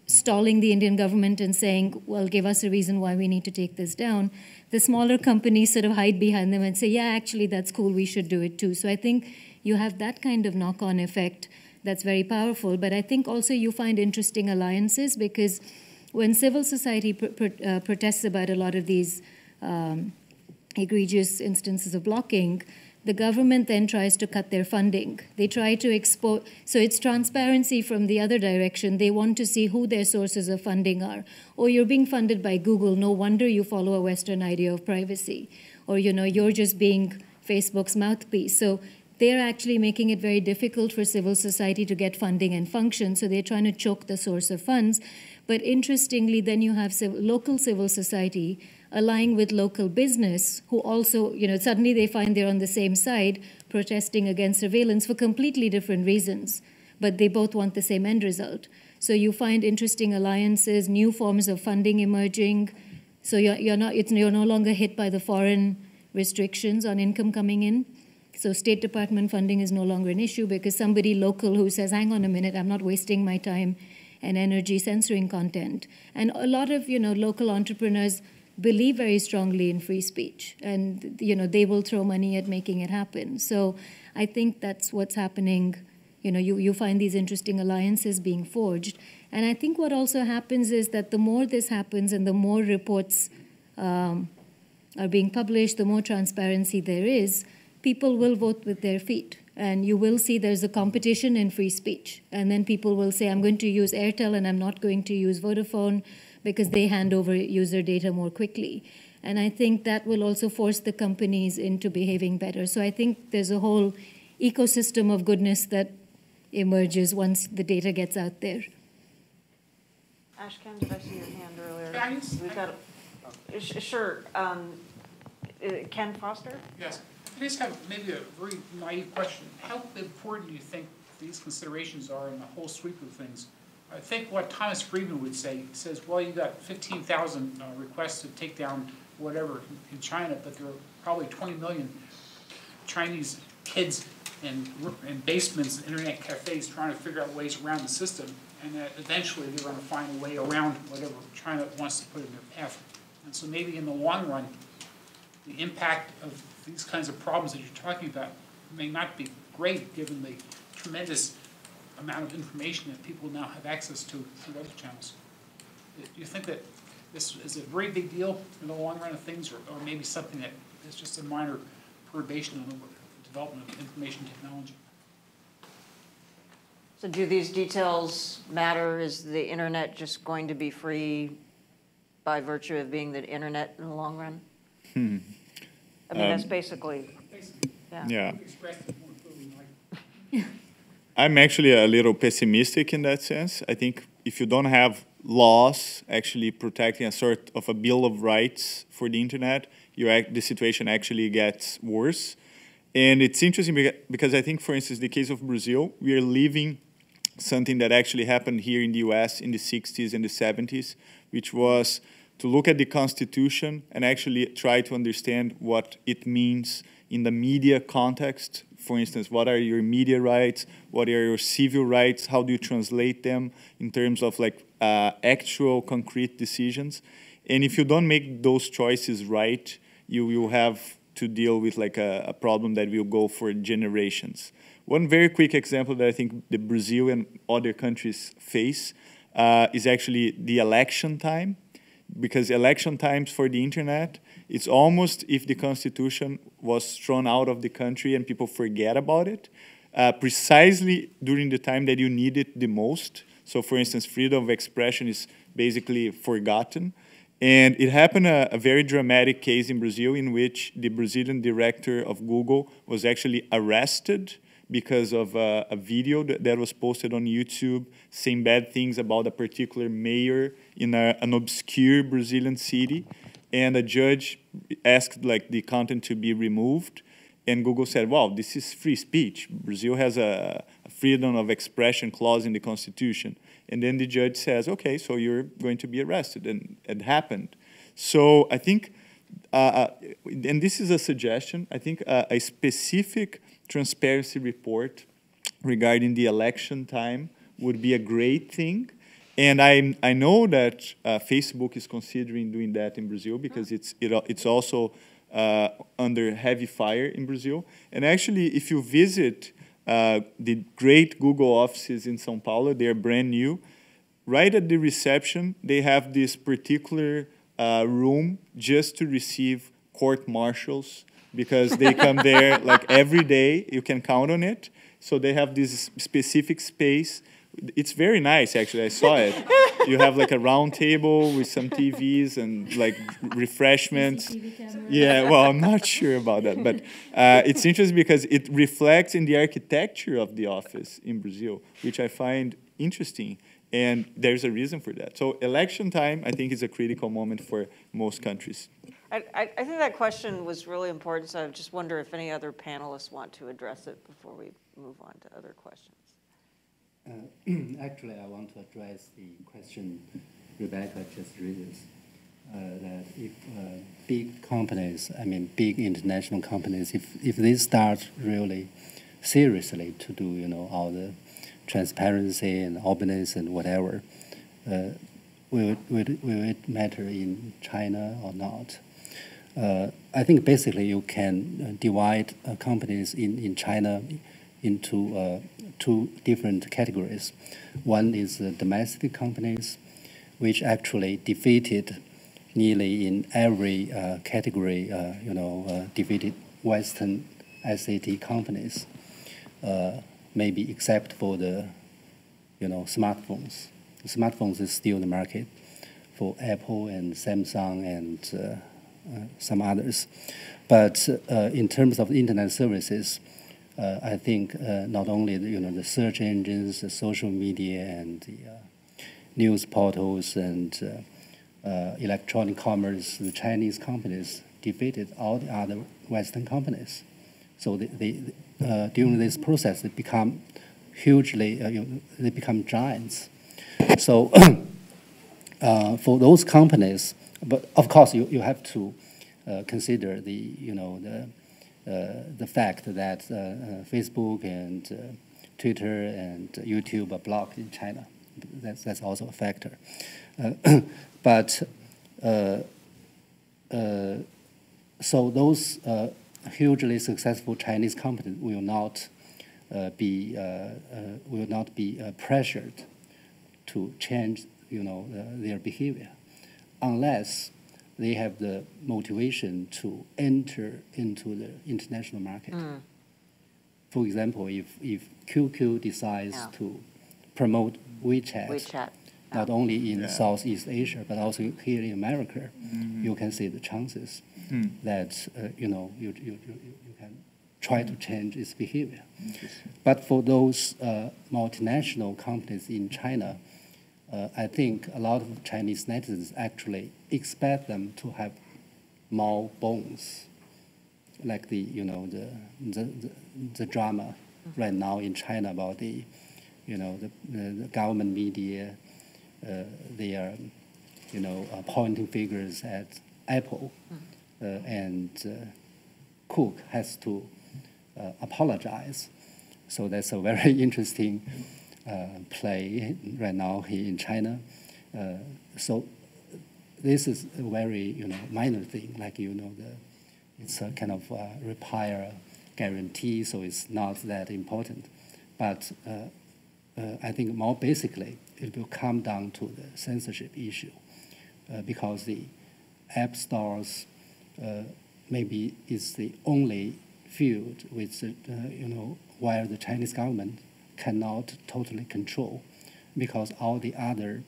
J: stalling the Indian government and saying, well, give us a reason why we need to take this down, the smaller companies sort of hide behind them and say, yeah, actually, that's cool, we should do it too. So I think you have that kind of knock-on effect that's very powerful. But I think also you find interesting alliances because when civil society protests about a lot of these egregious instances of blocking, the government then tries to cut their funding. They try to expose, so it's transparency from the other direction. They want to see who their sources of funding are. Or you're being funded by Google, no wonder you follow a Western idea of privacy. Or you're just being Facebook's mouthpiece. So they're actually making it very difficult for civil society to get funding and function, so they're trying to choke the source of funds. But interestingly, then you have local civil society allying with local business who also, suddenly they find they're on the same side protesting against surveillance for completely different reasons, but they both want the same end result. So you find interesting alliances, new forms of funding emerging. So you're no longer hit by the foreign restrictions on income coming in. So State Department funding is no longer an issue because somebody local who says, hang on a minute, I'm not wasting my time and energy censoring content. And a lot of, local entrepreneurs believe very strongly in free speech, and they will throw money at making it happen. So I think that's what's happening. You find these interesting alliances being forged. And I think what also happens is that the more this happens and the more reports are being published, the more transparency there is, people will vote with their feet. And you will see there's a competition in free speech. And then people will say, I'm going to use Airtel and I'm not going to use Vodafone because they hand over user data more quickly. And I think that will also force the companies into behaving better. So I think there's a whole ecosystem of goodness that emerges once the data gets out there.
B: Ashkan, did I see your hand earlier? We've got, sure. Ken Foster?
L: Yes. I just have maybe a very naive question. How important do you think these considerations are in the whole sweep of things? I think what Thomas Friedman would say, he says, well, you got 15,000 requests to take down whatever in China, but there are probably 20 million Chinese kids in basements and internet cafes trying to figure out ways around the system, and that eventually they're going to find a way around whatever China wants to put in their path. And so maybe in the long run, the impact of these kinds of problems that you're talking about may not be great given the tremendous amount of information that people now have access to through other channels. Do you think that this is a very big deal in the long run of things, or maybe something that is just a minor perturbation in the development of information technology?
B: So do these details matter? Is the internet just going to be free by virtue of being the internet in the long run? I mean, that's basically, yeah.
C: I'm actually a little pessimistic in that sense. I think if you don't have laws actually protecting a sort of a bill of rights for the internet, the situation actually gets worse. And it's interesting because I think, for instance, the case of Brazil, we are living something that actually happened here in the US in the 60s and the 70s, which was to look at the Constitution and actually try to understand what it means in the media context. For instance, what are your media rights? What are your civil rights? How do you translate them in terms of actual concrete decisions? And if you don't make those choices right, you will have to deal with a problem that will go for generations. One very quick example that I think the Brazil and other countries face is actually the election time. Because election times for the internet, it's almost if the Constitution was thrown out of the country and people forget about it, precisely during the time that you need it the most. So for instance, freedom of expression is basically forgotten. And it happened a very dramatic case in Brazil in which the Brazilian director of Google was actually arrested because of a video that was posted on YouTube saying bad things about a particular mayor in an obscure Brazilian city, and a judge asked like the content to be removed, and Google said, "Wow, this is free speech. Brazil has a freedom of expression clause in the Constitution." And then the judge says, "Okay, so you're going to be arrested," and it happened. So I think, and this is a suggestion, I think a specific transparency report regarding the election time would be a great thing. And I know that Facebook is considering doing that in Brazil because it's also under heavy fire in Brazil. And actually, if you visit the great Google offices in São Paulo, they are brand new. Right at the reception, they have this particular room just to receive court martials because they come there like every day. You can count on it. So they have this specific space. It's very nice, actually. I saw it. You have like a round table with some TVs and like refreshments. Yeah, well, I'm not sure about that, but it's interesting because it reflects in the architecture of the office in Brazil, which I find interesting, and there's a reason for that. So election time, I think, is a critical moment for most countries.
B: I think that question was really important, so I just wonder if any other panelists want to address it before we move on to other questions.
K: Actually, I want to address the question Rebecca just raised, that if big companies, I mean big international companies, if they start really seriously to do, you know, all the transparency and openness and whatever, will it matter in China or not? I think basically you can divide companies in China into two different categories. One is domestic companies, which actually defeated nearly in every category, defeated Western SAT companies, maybe except for the, smartphones. The smartphones is still the market for Apple and Samsung and some others. But in terms of internet services, I think not only the search engines, the social media, and the news portals and electronic commerce, the Chinese companies defeated all the other Western companies. So during this process, they become hugely, they become giants. So for those companies, but of course you have to consider the fact that Facebook and Twitter and YouTube are blocked in China. That's also a factor. But so those hugely successful Chinese companies will not be pressured to change their behavior unless they have the motivation to enter into the international market. For example, if QQ decides to promote WeChat. Not only in Southeast Asia, but also here in America, you can see the chances that you can try to change its behavior. But for those multinational companies in China, I think a lot of Chinese netizens actually expect them to have more bones, like the drama right now in China about the government media. They are pointing fingers at Apple, and Cook has to apologize. So that's a very interesting play right now here in China. So this is a very minor thing, like it's a kind of repair guarantee, so it's not that important. But I think more basically it will come down to the censorship issue, because the app stores maybe is the only field with where the Chinese government cannot totally control, because all the other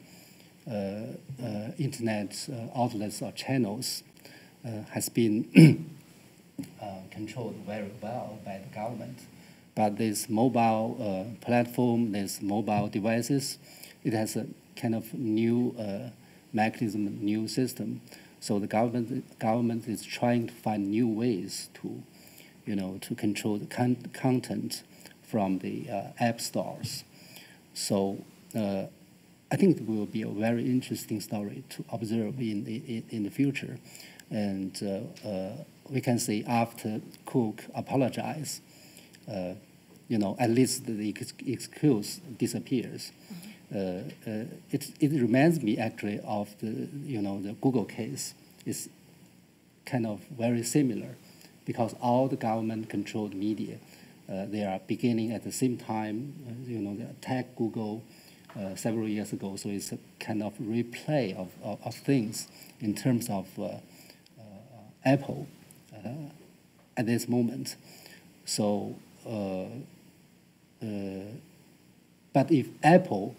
K: internet outlets or channels has been controlled very well by the government. But this mobile platform, this mobile devices, it has a kind of new mechanism, new system. So the government is trying to find new ways to, to control the content from the app stores. So I think it will be a very interesting story to observe in the future. And we can say after Cook apologized, at least the excuse disappears. It reminds me actually of the Google case. It's kind of very similar because all the government-controlled media, they are beginning at the same time, they attack Google several years ago. So it's a kind of replay of things in terms of Apple at this moment. So, but if Apple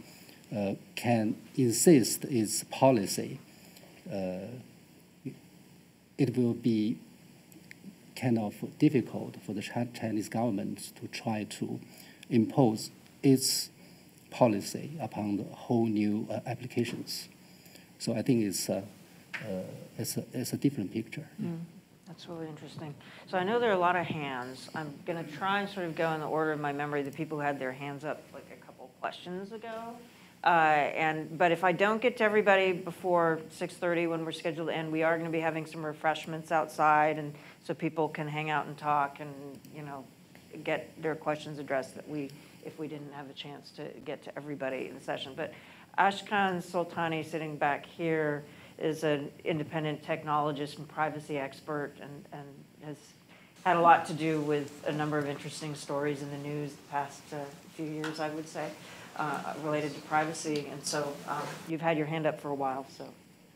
K: can insist its policy, it will be kind of difficult for the Chinese government to try to impose its policy upon the whole new applications. So I think it's a different picture.
B: That's really interesting. So I know there are a lot of hands. I'm going to try and sort of go in the order of my memory, the people who had their hands up like a couple questions ago. But if I don't get to everybody before 6:30 when we're scheduled to end, we are going to be having some refreshments outside, and so people can hang out and talk and get their questions addressed if we didn't have a chance to get to everybody in the session. But Ashkan Soltani, sitting back here, is an independent technologist and privacy expert, and has had a lot to do with a number of interesting stories in the news the past few years, I would say, related to privacy. And so you've had your hand up for a while. So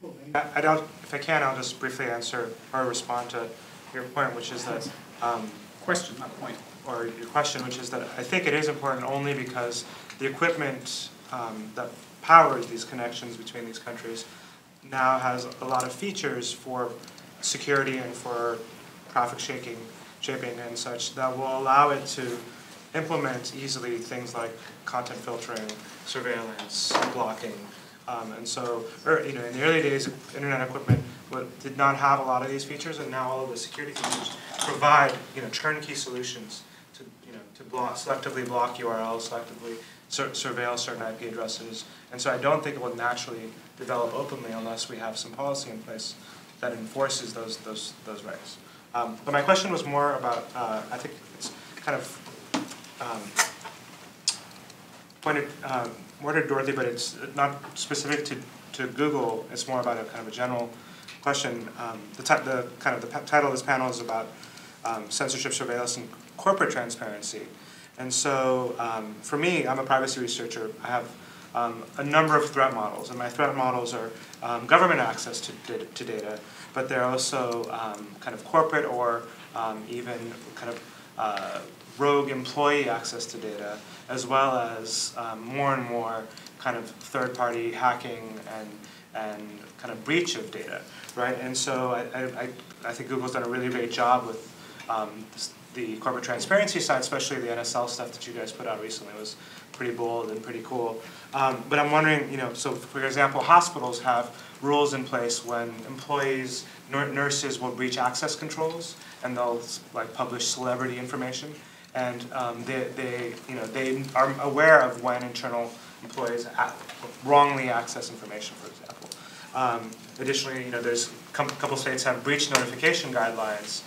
M: if I can, I'll just briefly answer or respond to your point, which is that
L: question, not point.
M: Or your question, which is that I think it is important only because the equipment that powers these connections between these countries now has a lot of features for security and for traffic shaping and such that will allow it to implement easily things like content filtering, surveillance, blocking. And so, in the early days, internet equipment did not have a lot of these features, and now all of the security features provide, turnkey solutions to selectively block URLs, selectively surveil certain IP addresses. And so I don't think it will naturally develop openly unless we have some policy in place that enforces those rights. But my question was more about, I think it's kind of pointed more to Dorothy, but it's not specific to Google. It's more about a kind of a general question. The title of this panel is about censorship, surveillance, and corporate transparency. And so for me, I'm a privacy researcher. I have a number of threat models, and my threat models are government access to data, but they're also kind of corporate or even kind of rogue employee access to data, as well as more and more kind of third-party hacking and kind of breach of data, right? And so I think Google's done a really great job with the corporate transparency side, especially the NSL stuff that you guys put out recently was pretty bold and pretty cool. But I'm wondering, so for example, hospitals have rules in place when employees, nurses will breach access controls, and they'll publish celebrity information, and they are aware of when internal employees wrongly access information, for example. Additionally, there's a couple states have breach notification guidelines.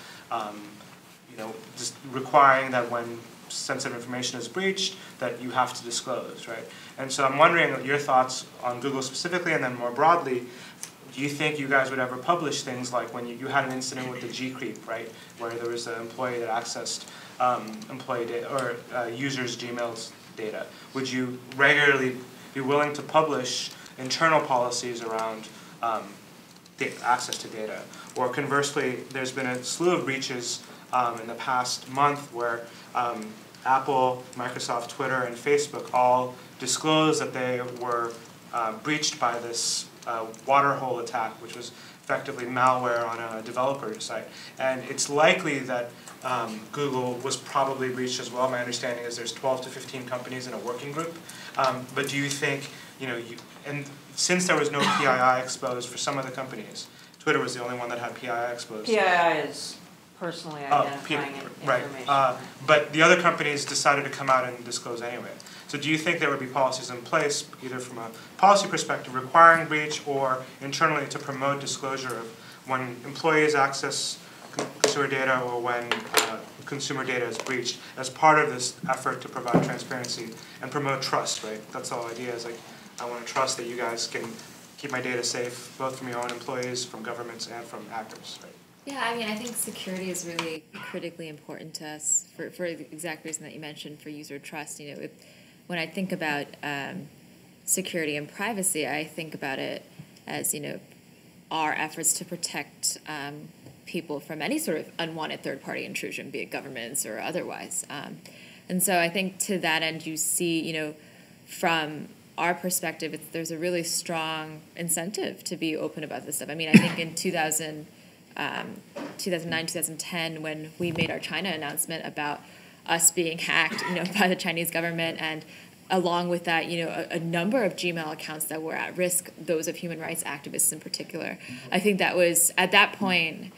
M: Just requiring that when sensitive information is breached, that you have to disclose, right? And so I'm wondering your thoughts on Google specifically, and then more broadly, do you think you guys would ever publish things like when you had an incident with the G-Creep, right, where there was an employee that accessed employee data or users' Gmail's data? Would you regularly be willing to publish internal policies around access to data? Or conversely, there's been a slew of breaches in the past month where Apple, Microsoft, Twitter, and Facebook all disclosed that they were breached by this water hole attack, which was effectively malware on a developer site. And it's likely that Google was probably breached as well. My understanding is there's 12 to 15 companies in a working group. But do you think, and since there was no PII exposed for some of the companies, Twitter was the only one that had PII exposed.
B: PII is personally identifying information.
M: Right. But the other companies decided to come out and disclose anyway. So do you think there would be policies in place, either from a policy perspective requiring breach or internally to promote disclosure of when employees access consumer data or when consumer data is breached as part of this effort to provide transparency and promote trust, right? That's the whole idea, is like, I want to trust that you guys can keep my data safe, both from your own employees, from governments, and from hackers, right?
D: Yeah, I mean, I think security is really critically important to us for the exact reason that you mentioned, for user trust. When I think about security and privacy, I think about it as, our efforts to protect people from any sort of unwanted third-party intrusion, be it governments or otherwise. And so I think to that end, you see, from our perspective, there's a really strong incentive to be open about this stuff. I mean, I think in 2009, 2010, when we made our China announcement about us being hacked, by the Chinese government, and along with that, a number of Gmail accounts that were at risk, those of human rights activists in particular. I think that was, at that point,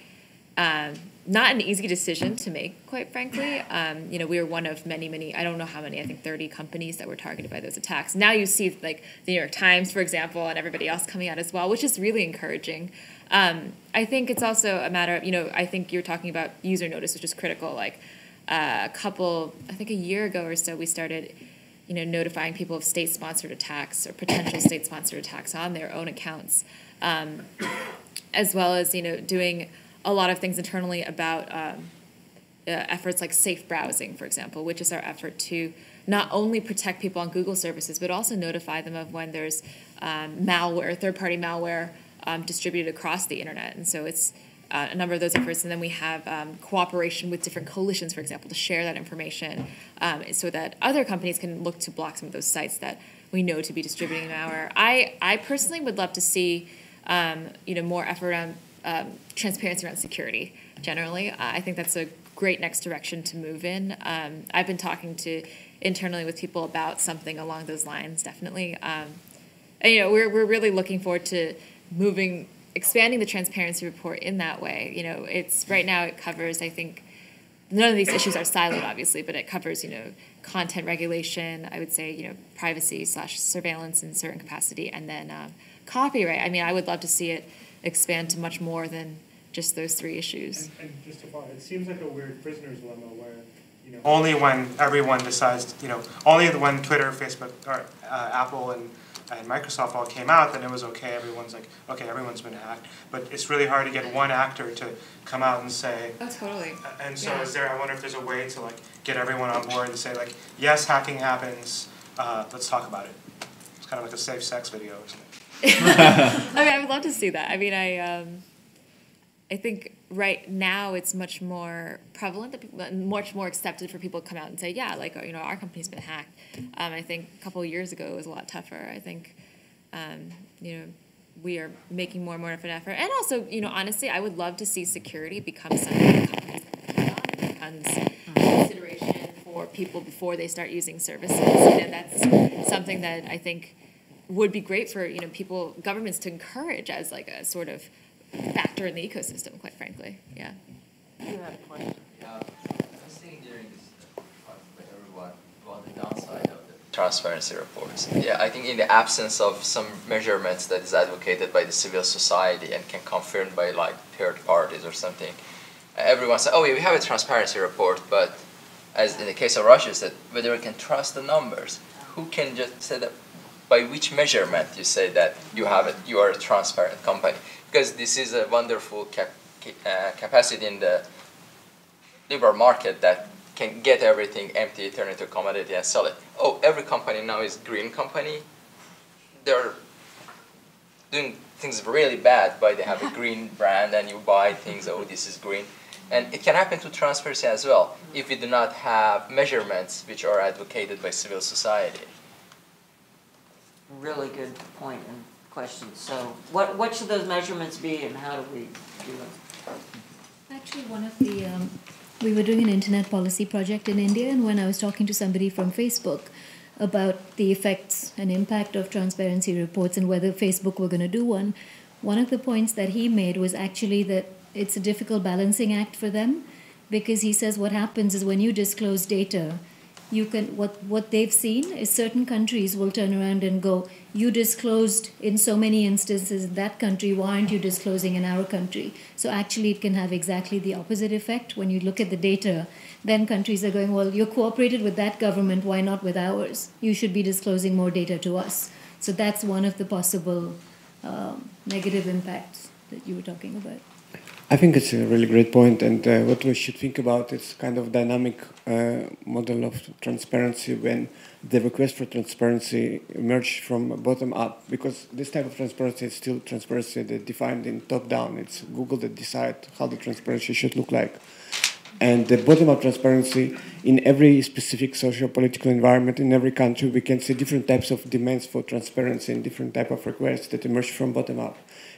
D: not an easy decision to make, quite frankly. We were one of many, I don't know how many, I think 30 companies that were targeted by those attacks. Now you see, like, the New York Times, for example, and everybody else coming out as well, which is really encouraging. I think it's also a matter of, I think you're talking about user notice, which is critical. Like, I think a year ago or so, we started, notifying people of state-sponsored attacks or potential state-sponsored attacks on their own accounts, as well as, doing a lot of things internally about efforts like safe browsing, for example, which is our effort to not only protect people on Google services, but also notify them of when there's malware, third-party malware distributed across the internet. And so it's a number of those efforts. And then we have cooperation with different coalitions, for example, to share that information so that other companies can look to block some of those sites that we know to be distributing malware. I personally would love to see more effort on transparency around security generally. I think that's a great next direction to move in. I've been talking internally with people about something along those lines, definitely. And, we're really looking forward to expanding the transparency report in that way. It's right now it covers, I think, none of these issues are siloed, obviously, but it covers, content regulation, I would say, privacy/surveillance in certain capacity, and then copyright. I mean, I would love to see it expand to much more than just those three issues.
M: And just to follow, it seems like a weird prisoner's dilemma where, only when everyone decides, only when Twitter, Facebook, or Apple and Microsoft all came out, then it was okay. Everyone's like, okay, everyone's been hacked. But it's really hard to get one actor to come out and say.
D: Oh, totally.
M: And so I wonder if there's a way to get everyone on board and say yes, hacking happens. Let's talk about it. It's kind of like a safe sex video or something.
D: I would love to see that. I mean, I think right now it's much more prevalent, much more accepted for people to come out and say, yeah, our company's been hacked. I think a couple of years ago it was a lot tougher. I think, we are making more and more of an effort. And also, honestly, I would love to see security become something that companies becomes consideration for people before they start using services. That's something that I think would be great for governments to encourage as a sort of factor in the ecosystem, quite frankly. Yeah.
B: You have a question.
H: Yeah, I was thinking during this talk by everyone about the downside of the transparency reports. Yeah, I think in the absence of some measurements that is advocated by the civil society and can confirmed by third parties or something, everyone said, oh, we have a transparency report, but as in the case of Russia, said whether we can trust the numbers. Who can just say that? By which measurement you say that you are a transparent company? Because this is a wonderful capacity in the liberal market that can get everything empty, turn it into a commodity, and sell it. Oh, every company now is green company. They're doing things really bad, but they have a green brand, and you buy things. Oh, this is green, and it can happen to transparency as well if we do not have measurements which are advocated by civil society.
B: Really good point, and questions. So what should those measurements be, and how do we do them?
J: Actually, one of the, we were doing an internet policy project in India, and when I was talking to somebody from Facebook about the effects and impact of transparency reports and whether Facebook were going to do one of the points that he made was actually that it's a difficult balancing act for them, because he says what happens is when you disclose data, you can what they've seen is certain countries will turn around and go, you disclosed in so many instances in that country, why aren't you disclosing in our country? So actually it can have exactly the opposite effect. When you look at the data, then countries are going, well, you cooperated with that government, why not with ours? You should be disclosing more data to us. So that's one of the possible negative impacts that you were talking about.
I: I think it's a really great point, and what we should think about is kind of dynamic model of transparency when the request for transparency emerged from bottom up, because this type of transparency is still transparency that defined in top down. It's Google that decide how the transparency should look like. And the bottom-up transparency in every specific socio-political environment in every country, we can see different types of demands for transparency and different type of requests that emerge from bottom-up.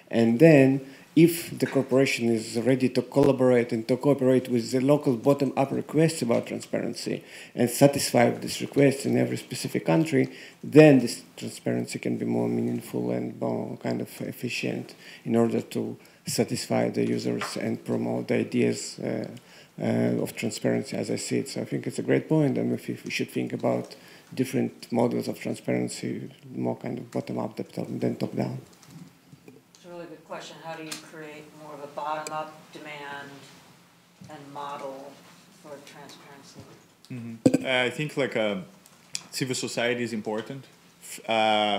I: And then, if the corporation is ready to collaborate and to cooperate with the local bottom-up requests about transparency and satisfy this request in every specific country, then this transparency can be more meaningful and more kind of efficient in order to satisfy the users and promote the ideas of transparency as I see it. So I think it's a great point, and we should think about different models of transparency, more kind of bottom-up than top-down.
B: It's a really good question. How do you create more of a bottom-up demand and model for transparency?
C: Mm-hmm. I think like civil society is important.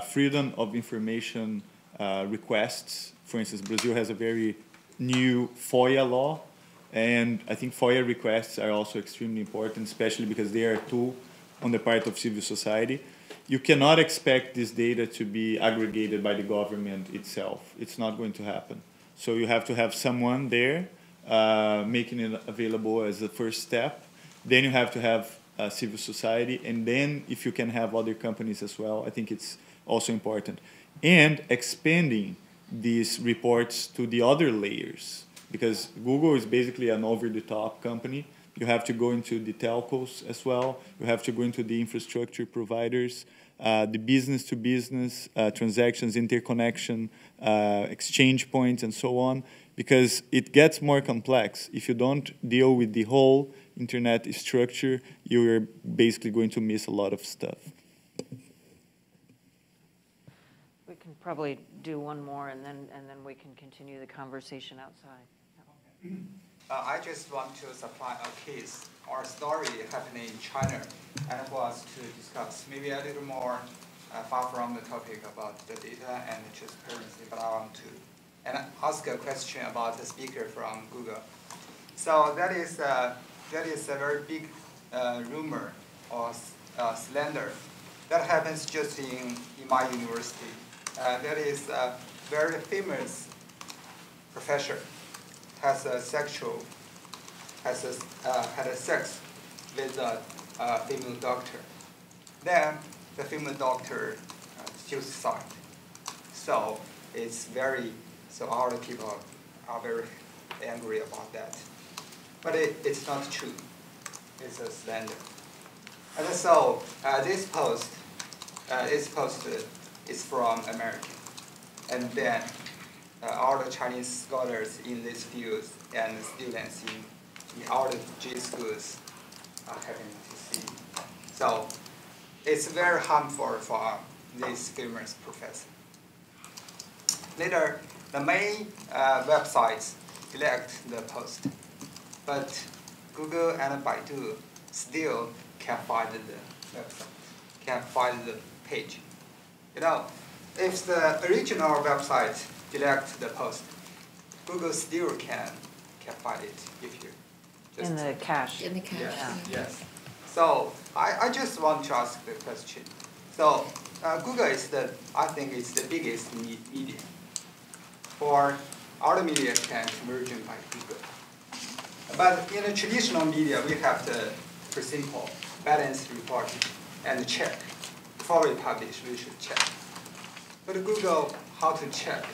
C: Freedom of information requests. For instance, Brazil has a very new FOIA law, and I think FOIA requests are also extremely important, especially because they are a tool on the part of civil society. You cannot expect this data to be aggregated by the government itself. It's not going to happen. So you have to have someone there making it available as the first step. Then you have to have civil society, and then if you can have other companies as well, I think it's also important. And expanding these reports to the other layers, because Google is basically an over-the-top company. You have to go into the telcos as well. You have to go into the infrastructure providers, the business-to-business transactions, interconnection, exchange points, and so on, because it gets more complex. If you don't deal with the whole internet structure, you're basically going to miss a lot of stuff.
B: We can probably do one more, and then we can continue the conversation outside.
N: I just want to supply a case or a story happening in China, and for us to discuss maybe a little more far from the topic about the data and the transparency, but I want to ask a question about the speaker from Google. So that is a very big rumor or slander that happens just in my university. That is a very famous professor has had a sex with a female doctor. Then the female doctor suicide. So so our people are very angry about that. But it's not true. It's a slander. And so this post is from America. And then all the Chinese scholars in these fields and students in all the G schools are having to see. So it's very harmful for this famous professor. Later, the main websites delete the post, but Google and Baidu still can find the website, can find the page. You know, if the original website delete the post, Google still can find it if you just
B: in the cache.
N: In the cache. Yes. Yes. So I just want to ask the question. So Google I think it's the biggest media. For other media can converge by Google. But in the traditional media, we have for example, balance reporting and check. Before we publish, we should check. But Google how to check,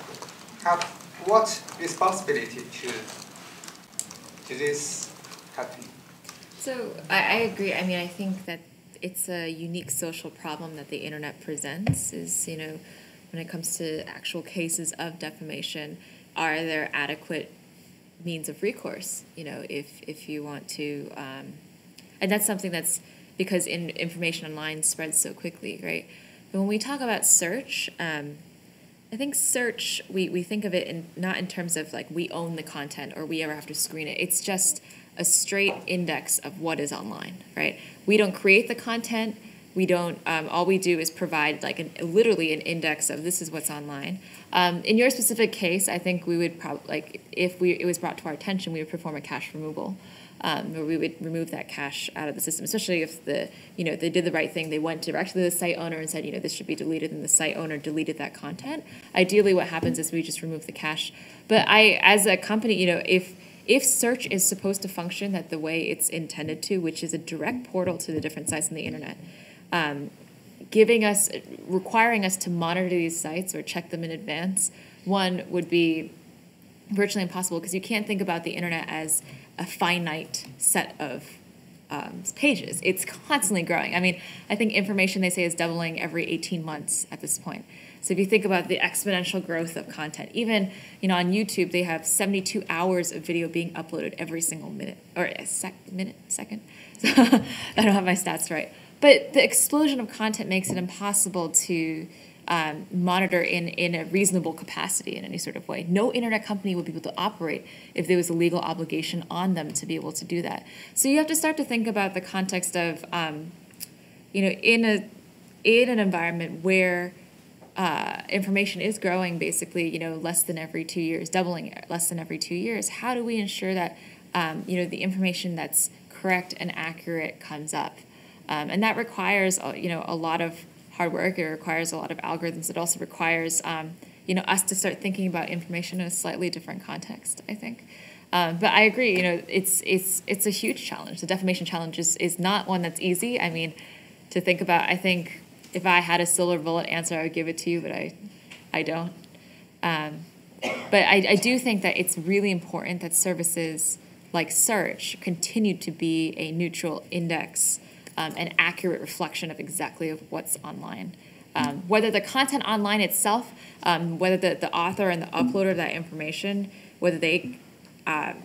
N: what responsibility to this happening?
F: So I agree. I mean, I think that it's a unique social problem that the internet presents is, when it comes to actual cases of defamation, are there adequate means of recourse, if you want to, and that's something that's because information online spreads so quickly, right? But when we talk about search, I think search, we think of it not in terms of like we own the content or we ever have to screen it. It's just a straight index of what is online, right? We don't create the content. We don't, all we do is provide like literally an index of this is what's online. In your specific case, I think we would probably, if it was brought to our attention, we would perform a cache removal, where we would remove that cache out of the system, especially if they did the right thing. They went directly to the site owner and said, this should be deleted, and the site owner deleted that content. Ideally, what happens is we just remove the cache. But as a company, if search is supposed to function the way it's intended to, which is a direct portal to the different sites on the internet, requiring us to monitor these sites or check them in advance, one would be virtually impossible because you can't think about the internet as a finite set of pages. It's constantly growing. I mean, I think information they say is doubling every 18 months at this point. So if you think about the exponential growth of content, even on YouTube, they have 72 hours of video being uploaded every single minute, or second. So I don't have my stats right. But the explosion of content makes it impossible to monitor in a reasonable capacity in any sort of way. No internet company would be able to operate if there was a legal obligation on them to be able to do that. So you have to start to think about the context of, in an environment where information is growing basically, less than every 2 years, doubling less than every 2 years. How do we ensure that, the information that's correct and accurate comes up? And that requires, a lot of hard work. It requires a lot of algorithms. It also requires, us to start thinking about information in a slightly different context, I think. But I agree, it's a huge challenge. The defamation challenge is not one that's easy. I mean, to think about, I think if I had a silver bullet answer, I would give it to you, but I don't. But I do think that it's really important that services like search continue to be a neutral index, an accurate reflection of exactly of what's online. Whether the content online itself, whether the author and the uploader of that information, whether they have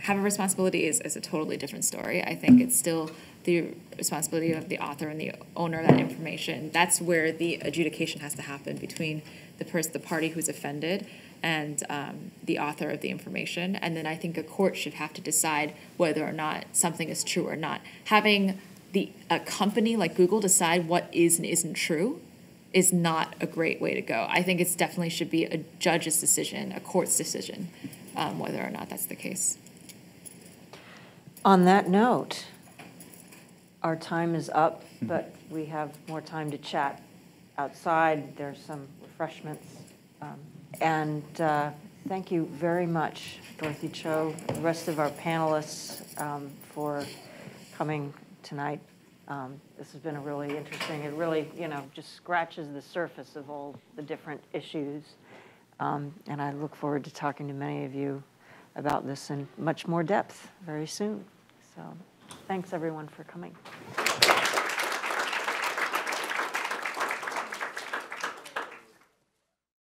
F: a responsibility is a totally different story. I think it's still the responsibility of the author and the owner of that information. That's where the adjudication has to happen between the party who's offended and the author of the information. And then I think a court should have to decide whether or not something is true or not. Having a company like Google decide what is and isn't true is not a great way to go. I think it definitely should be a judge's decision, a court's decision, whether or not that's the case.
B: On that note, our time is up, but we have more time to chat outside. There's some refreshments. And thank you very much, Dorothy Chou, the rest of our panelists, for coming tonight. This has been a really interesting, it really, just scratches the surface of all the different issues. And I look forward to talking to many of you about this in much more depth very soon. So thanks everyone for coming.